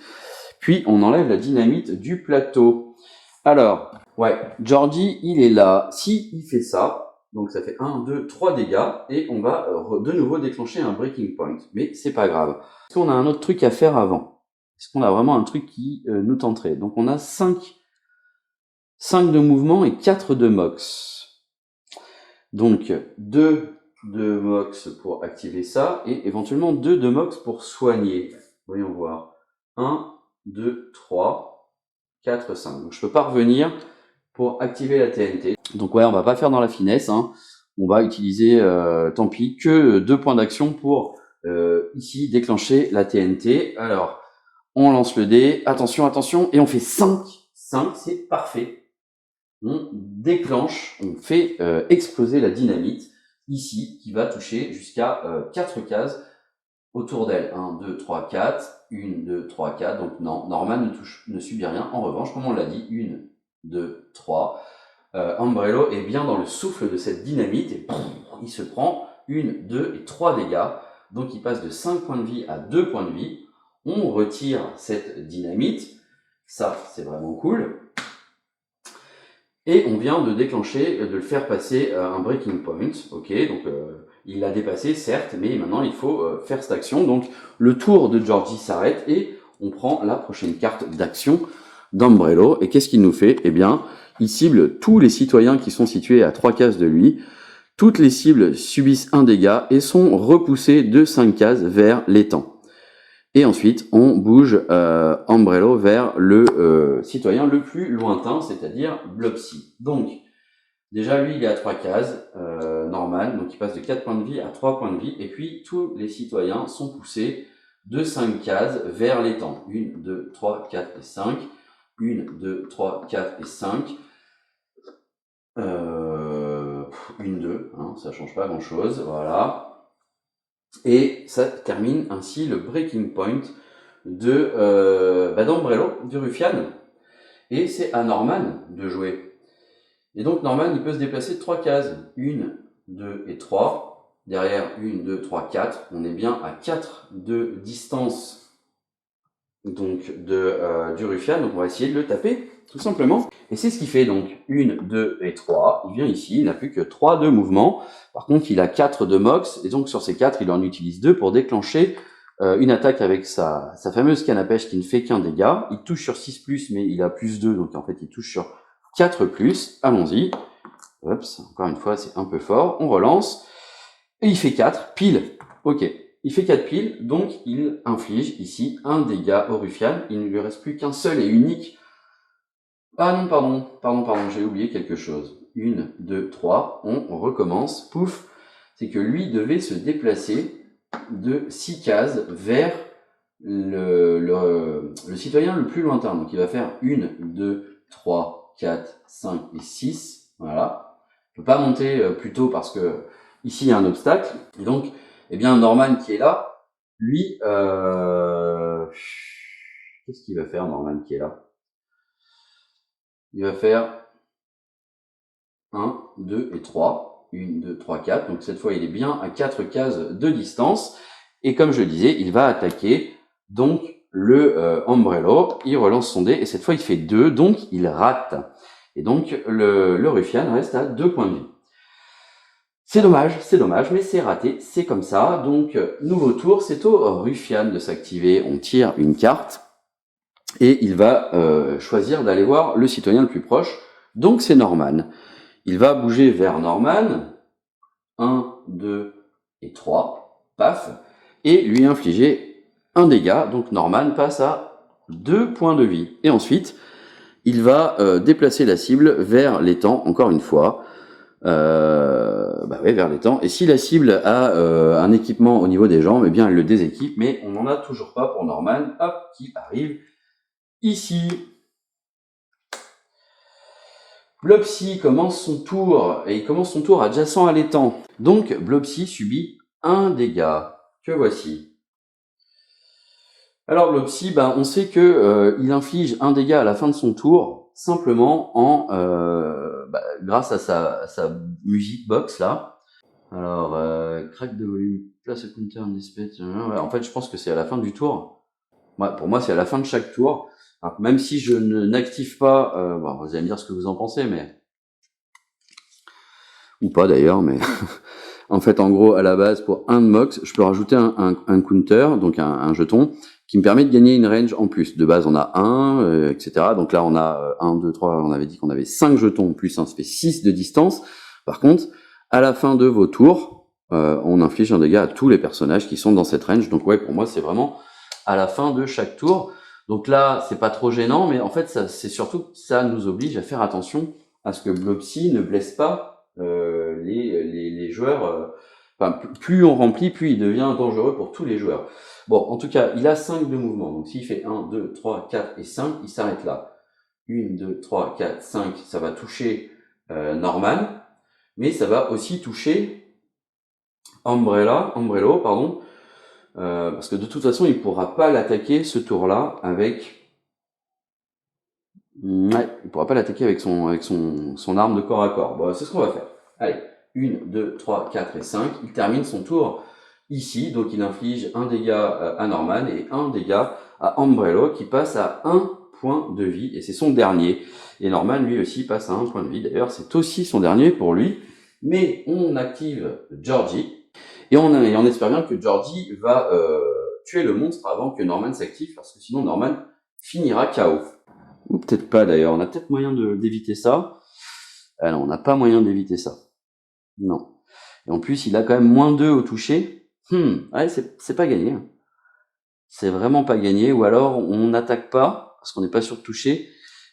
Puis, on enlève la dynamite du plateau. Alors, ouais, Georgie, il est là. Si il fait ça, donc ça fait 1, 2, 3 dégâts, et on va de nouveau déclencher un breaking point. Mais c'est pas grave. Est-ce qu'on a un autre truc à faire avant? Est-ce qu'on a vraiment un truc qui nous tenterait? Donc, on a 5 de mouvement et 4 de MOX. Donc 2 de MOX pour activer ça, et éventuellement 2 de MOX pour soigner. Voyons voir. 1, 2, 3, 4, 5. Donc je peux pas revenir pour activer la TNT. Donc ouais, on va pas faire dans la finesse, hein. On va utiliser, tant pis, que 2 points d'action pour ici déclencher la TNT. Alors, on lance le dé, attention, attention, et on fait 5. 5, c'est parfait. On déclenche, on fait exploser la dynamite ici, qui va toucher jusqu'à 4 cases autour d'elle. 1, 2, 3, 4, 1, 2, 3, 4, donc non, Norman ne subit rien. En revanche, comme on l'a dit, 1, 2, 3, Ombrello est bien dans le souffle de cette dynamite, et il se prend 1, 2 et 3 dégâts, donc il passe de 5 points de vie à 2 points de vie. On retire cette dynamite, ça c'est vraiment cool. Et on vient de déclencher, de le faire passer un breaking point. Ok, donc il l'a dépassé, certes, mais maintenant il faut faire cette action. Donc le tour de Georgie s'arrête et on prend la prochaine carte d'action d'Ombrello. Et qu'est-ce qu'il nous fait? Eh bien, il cible tous les citoyens qui sont situés à 3 cases de lui. Toutes les cibles subissent un dégât et sont repoussées de 5 cases vers l'étang. Et ensuite, on bouge Ombrello vers le citoyen le plus lointain, c'est-à-dire Blopsy. Donc, déjà, lui, il est à 3 cases, Norman, donc il passe de 4 points de vie à 3 points de vie, et puis tous les citoyens sont poussés de 5 cases vers l'étang. 1, 2, 3, 4 et 5. 1, 2, 3, 4 et 5. 1, 2, hein, ça change pas grand chose, voilà. Et ça termine ainsi le breaking point d'Ombrello, du Ruffian. Et c'est à Norman de jouer. Et donc Norman, il peut se déplacer de 3 cases. 1, 2 et 3. Derrière, 1, 2, 3, 4. On est bien à 4 de distance donc du Ruffian. Donc on va essayer de le taper, tout simplement. Et c'est ce qu'il fait donc. 1, 2 et 3. Il vient ici, il n'a plus que 3 de mouvement. Par contre, il a 4 de mox. Et donc sur ces 4, il en utilise 2 pour déclencher une attaque avec sa fameuse canne à pêche qui ne fait qu'un dégât. Il touche sur 6+, mais il a +2, donc en fait il touche sur 4+. Allons-y. Oups, encore une fois, c'est un peu fort. On relance. Et il fait 4, pile. Ok. Il fait 4 piles, donc il inflige ici un dégât au Ruffian. Il ne lui reste plus qu'un seul et unique. Ah non, pardon, j'ai oublié quelque chose. 1, 2, 3, on recommence. Pouf. C'est que lui devait se déplacer de 6 cases vers le citoyen le plus lointain. Donc il va faire 1, 2, 3, 4, 5 et 6. Voilà. Il ne peut pas monter plus tôt parce que ici il y a un obstacle. Et donc, eh bien, Norman qui est là, lui, qu'est-ce qu'il va faire, Norman qui est là? Il va faire 1, 2 et 3. 1, 2, 3, 4. Donc cette fois, il est bien à 4 cases de distance. Et comme je le disais, il va attaquer donc le Ombrello. Il relance son dé et cette fois, il fait 2. Donc, il rate. Et donc, le Ruffian reste à 2 points de vie. C'est dommage, mais c'est raté. C'est comme ça. Donc, nouveau tour. C'est au Ruffian de s'activer. On tire une carte. Et il va choisir d'aller voir le citoyen le plus proche. Donc, c'est Norman. Il va bouger vers Norman, 1, 2 et 3, paf, et lui infliger un dégât. Donc Norman passe à 2 points de vie. Et ensuite, il va déplacer la cible vers l'étang, encore une fois. Vers l'étang. Et si la cible a un équipement au niveau des jambes, eh bien elle le déséquipe, mais on n'en a toujours pas pour Norman, hop, qui arrive ici. Blobsy commence son tour, et il commence son tour adjacent à l'étang. Donc, Blobsy subit un dégât, que voici. Alors, Blobsy, on sait que il inflige un dégât à la fin de son tour, simplement grâce à sa musique box, là. Alors, crack de volume, place a counter on display. En fait, je pense que c'est à la fin du tour. Pour moi, c'est à la fin de chaque tour. Alors, même si je n'active pas, vous allez me dire ce que vous en pensez, mais ou pas d'ailleurs, mais en fait, en gros, à la base, pour un de mox, je peux rajouter un counter, donc un jeton, qui me permet de gagner une range en plus. De base, on a 1, etc. Donc là, on a 1, 2, 3, on avait dit qu'on avait 5 jetons, plus 1, ça fait 6 de distance. Par contre, à la fin de vos tours, on inflige un dégât à tous les personnages qui sont dans cette range. Donc ouais, pour moi, c'est vraiment à la fin de chaque tour. Donc là, c'est pas trop gênant, mais en fait, c'est surtout que ça nous oblige à faire attention à ce que Blobsy ne blesse pas les joueurs. Plus on remplit, plus il devient dangereux pour tous les joueurs. Bon, en tout cas, il a 5 de mouvement. Donc s'il fait 1, 2, 3, 4 et 5, il s'arrête là. 1, 2, 3, 4, 5, ça va toucher Norman, mais ça va aussi toucher Ombrello, pardon. Parce que de toute façon, il pourra pas l'attaquer ce tour-là avec. Ouais, il pourra pas l'attaquer avec son arme de corps à corps. Bon, c'est ce qu'on va faire. Allez, 1, 2, 3, 4 et 5. Il termine son tour ici, donc il inflige un dégât à Norman et un dégât à Ombrello qui passe à 1 point de vie, et c'est son dernier. Et Norman, lui aussi, passe à 1 point de vie. D'ailleurs, c'est aussi son dernier pour lui. Mais on active Georgie. Et on espère bien que Georgie va tuer le monstre avant que Norman s'active, parce que sinon Norman finira KO. Ou peut-être pas d'ailleurs, on a peut-être moyen d'éviter ça. Ah non, on n'a pas moyen d'éviter ça. Non. Et en plus, il a quand même moins 2 au toucher. Ouais, c'est pas gagné. C'est vraiment pas gagné. Ou alors, on n'attaque pas, parce qu'on n'est pas sûr de toucher,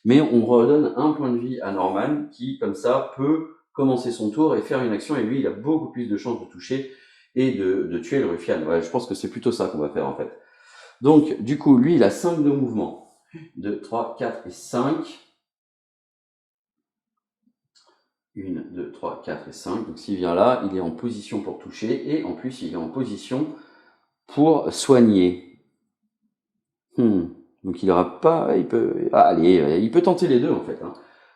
mais on redonne 1 point de vie à Norman, qui, comme ça, peut commencer son tour et faire une action, et lui, il a beaucoup plus de chances de toucher et de tuer le Ruffian. Ouais, je pense que c'est plutôt ça qu'on va faire, en fait. Donc, du coup, lui, il a 5 de mouvement. 2, 3, 4 et 5. 1, 2, 3, 4 et 5. Donc, s'il vient là, il est en position pour toucher. Et en plus, il est en position pour soigner. Donc, il aura pas... Il peut... allez, il peut tenter les deux, en fait. Hein.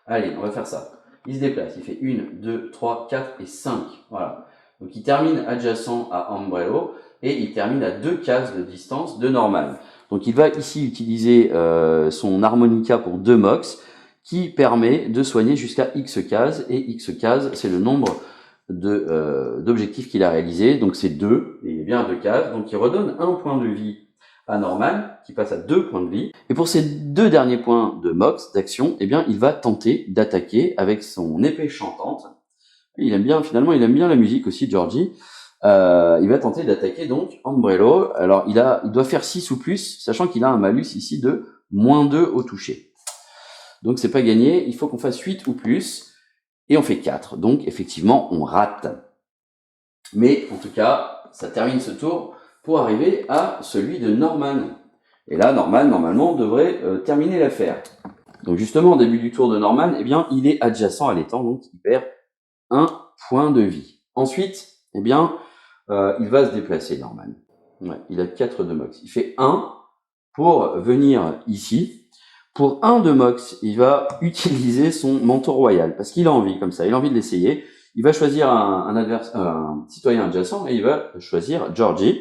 Allez, on va faire ça. Il se déplace. Il fait 1, 2, 3, 4 et 5. Voilà. Donc, il termine adjacent à Umbrello. Et il termine à 2 cases de distance de Norman. Donc il va ici utiliser son harmonica pour 2 mox qui permet de soigner jusqu'à X cases. Et X cases, c'est le nombre d'objectifs qu'il a réalisé. Donc c'est 2, et il est bien à 2 cases. Donc il redonne 1 point de vie à Norman, qui passe à 2 points de vie. Et pour ces 2 derniers points de mox, d'action, eh bien il va tenter d'attaquer avec son épée chantante. Il aime bien, finalement, il aime bien la musique aussi, Georgie. Il va tenter d'attaquer donc Umbrello. Alors il doit faire 6 ou plus, sachant qu'il a un malus ici de -2 au toucher. Donc c'est pas gagné, il faut qu'on fasse 8 ou plus, et on fait 4. Donc effectivement on rate. Mais en tout cas, ça termine ce tour pour arriver à celui de Norman. Et là, Norman, normalement, devrait terminer l'affaire. Donc justement, au début du tour de Norman, eh bien, il est adjacent à l'étang, donc il perd 1 point de vie. Ensuite, eh bien, il va se déplacer, Norman. Ouais, il a 4 de mox. Il fait 1 pour venir ici. Pour 1 de mox, il va utiliser son manteau royal, parce qu'il a envie, comme ça, il a envie de l'essayer. Il va choisir un citoyen adjacent, et il va choisir Georgie.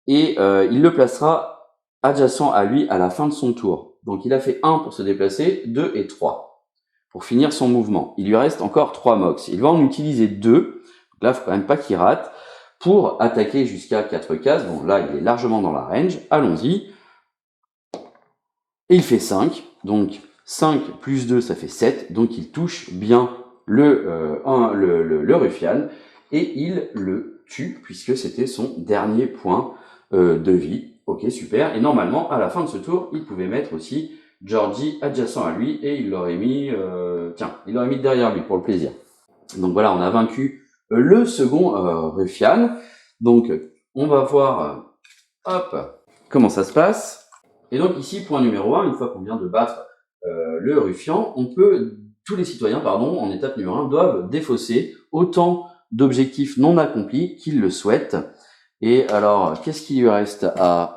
Et il le placera adjacent à lui à la fin de son tour. Donc il a fait 1 pour se déplacer, 2 et 3 pour finir son mouvement. Il lui reste encore 3 mox. Il va en utiliser 2, donc là il faut quand même pas qu'il rate, pour attaquer jusqu'à 4 cases. Bon là il est largement dans la range, allons-y. Et il fait 5, donc 5 plus 2 ça fait 7, donc il touche bien le ruffian, et il le tue puisque c'était son dernier point de vie. Ok, super. Et normalement, à la fin de ce tour, il pouvait mettre aussi Georgie adjacent à lui, et il l'aurait mis, il l'aurait mis derrière lui pour le plaisir. Donc voilà, on a vaincu le second ruffian. Donc on va voir, comment ça se passe. Et donc ici, point numéro 1, une fois qu'on vient de battre le ruffian, tous les citoyens, en étape numéro 1, doivent défausser autant d'objectifs non accomplis qu'ils le souhaitent. Et alors, qu'est-ce qu'il lui reste à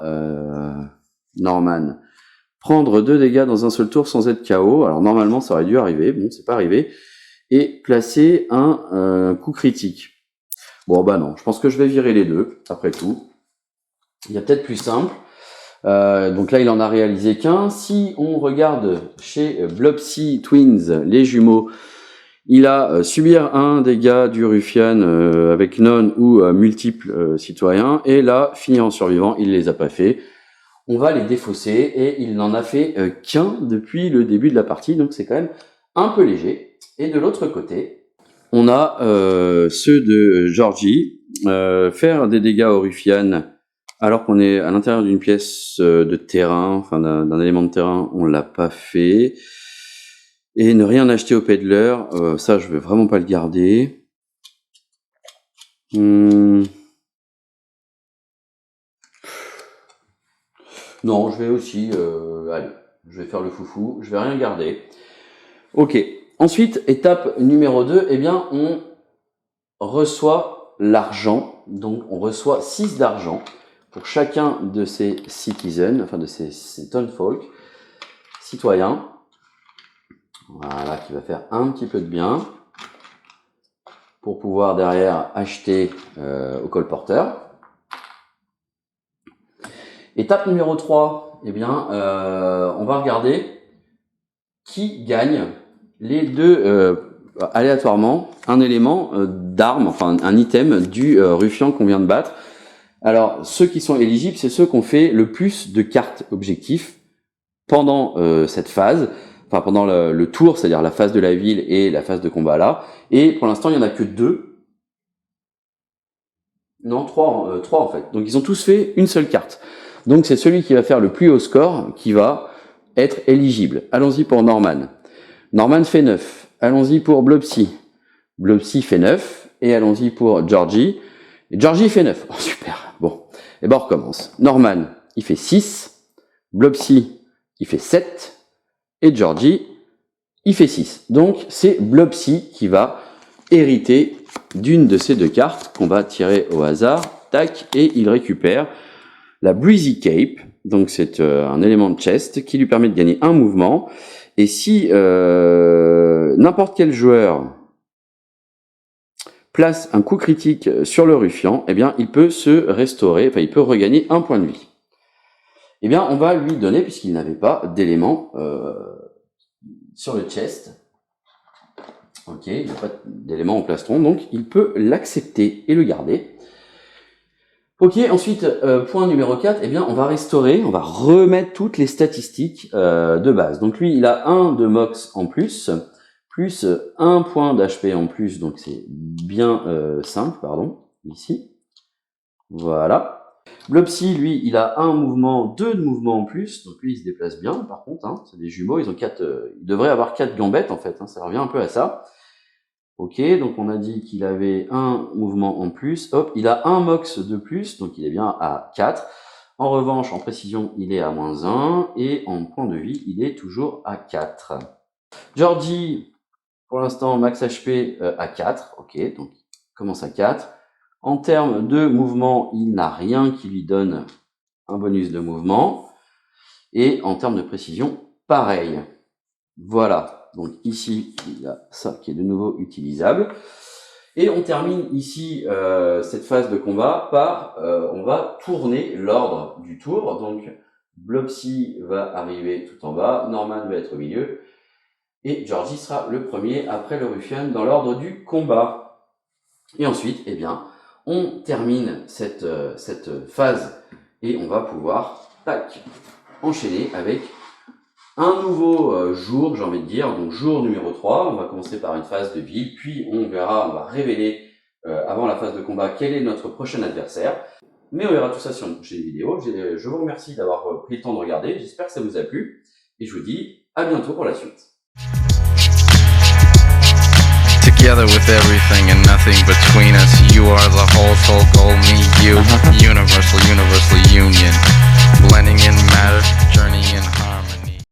Norman? Prendre 2 dégâts dans un seul tour sans être KO. Alors normalement, ça aurait dû arriver. Bon, c'est pas arrivé. Et placer un coup critique. Bon, bah non. Je pense que je vais virer les deux, après tout. Il y a peut-être plus simple. Donc là, il en a réalisé qu'un. Si on regarde chez Blobsy Twins, les jumeaux, il a subir un dégât du ruffian avec non ou multiples citoyens. Et là, finir en survivant, il les a pas fait. On va les défausser, et il n'en a fait qu'un depuis le début de la partie. Donc c'est quand même un peu léger. Et de l'autre côté, on a ceux de Georgie. Faire des dégâts au ruffian alors qu'on est à l'intérieur d'une pièce de terrain, enfin d'un élément de terrain, on l'a pas fait. Et ne rien acheter au peddler, ça je vais vraiment pas le garder. Non, je vais aussi, allez, je vais faire le foufou, je vais rien garder. Ok, ensuite, étape numéro 2, eh bien, on reçoit l'argent, donc on reçoit 6 d'argent pour chacun de ces citizens, enfin de ces townfolk, citoyens. Voilà, qui va faire un petit peu de bien pour pouvoir derrière acheter au colporteur. Étape numéro 3, eh bien, on va regarder qui gagne les deux aléatoirement un élément d'arme, enfin un item du ruffian qu'on vient de battre. Alors, ceux qui sont éligibles, c'est ceux qui ont fait le plus de cartes objectifs pendant cette phase, enfin pendant le tour, c'est-à-dire la phase de la ville et la phase de combat là. Et pour l'instant, il y en a que 2. Non, 3 en fait. Donc ils ont tous fait une seule carte. Donc c'est celui qui va faire le plus haut score qui va être éligible. Allons-y pour Norman. Norman fait 9. Allons-y pour Blobsy. Blobsy fait 9. Et allons-y pour Georgie. Et Georgie fait 9. Oh super. Bon. Et ben on recommence. Norman, il fait 6, Blobsy, il fait 7, et Georgie, il fait 6. Donc, c'est Blobsy qui va hériter d'une de ces deux cartes qu'on va tirer au hasard. Tac, et il récupère la Breezy Cape. Donc, c'est un élément de chest qui lui permet de gagner un mouvement. Et si n'importe quel joueur place un coup critique sur le ruffian, eh bien, il peut se restaurer, enfin, il peut regagner un point de vie. Eh bien, on va lui donner, puisqu'il n'avait pas d'élément sur le chest. Ok, il n'y a pas d'élément en plastron, donc il peut l'accepter et le garder. Ok, ensuite, point numéro 4, eh bien, on va restaurer, on va remettre toutes les statistiques de base. Donc lui, il a 1 de mox en plus 1 point d'HP en plus, donc c'est bien 5, pardon, ici. Voilà. Blobsy, lui, il a 1 mouvement, 2 de mouvement en plus, donc lui, il se déplace bien, par contre, hein, c'est des jumeaux, ils ont 4, ils devraient avoir 4 gambettes, en fait, hein, ça revient un peu à ça. Ok, donc on a dit qu'il avait 1 mouvement en plus, hop, il a 1 mox de plus, donc il est bien à 4. En revanche, en précision, il est à -1, et en point de vie, il est toujours à 4. Georgie, pour l'instant, max HP à 4, ok, donc il commence à 4. En termes de mouvement, il n'a rien qui lui donne un bonus de mouvement. Et en termes de précision, pareil. Voilà, donc ici, il y a ça qui est de nouveau utilisable. Et on termine ici cette phase de combat par, on va tourner l'ordre du tour. Donc, Blobsy va arriver tout en bas, Norman va être au milieu. Et Georgie sera le premier après le ruffian dans l'ordre du combat. Et ensuite, eh bien, on termine cette phase et on va pouvoir, tac, enchaîner avec un nouveau jour, j'ai envie de dire, donc jour numéro 3. On va commencer par une phase de ville, puis on verra, on va révéler avant la phase de combat quel est notre prochain adversaire. Mais on verra tout ça sur une prochaine vidéo. Je vous remercie d'avoir pris le temps de regarder, j'espère que ça vous a plu et je vous dis à bientôt pour la suite. Together with everything and nothing between us, you are the whole soul goal, me, you, universal, universal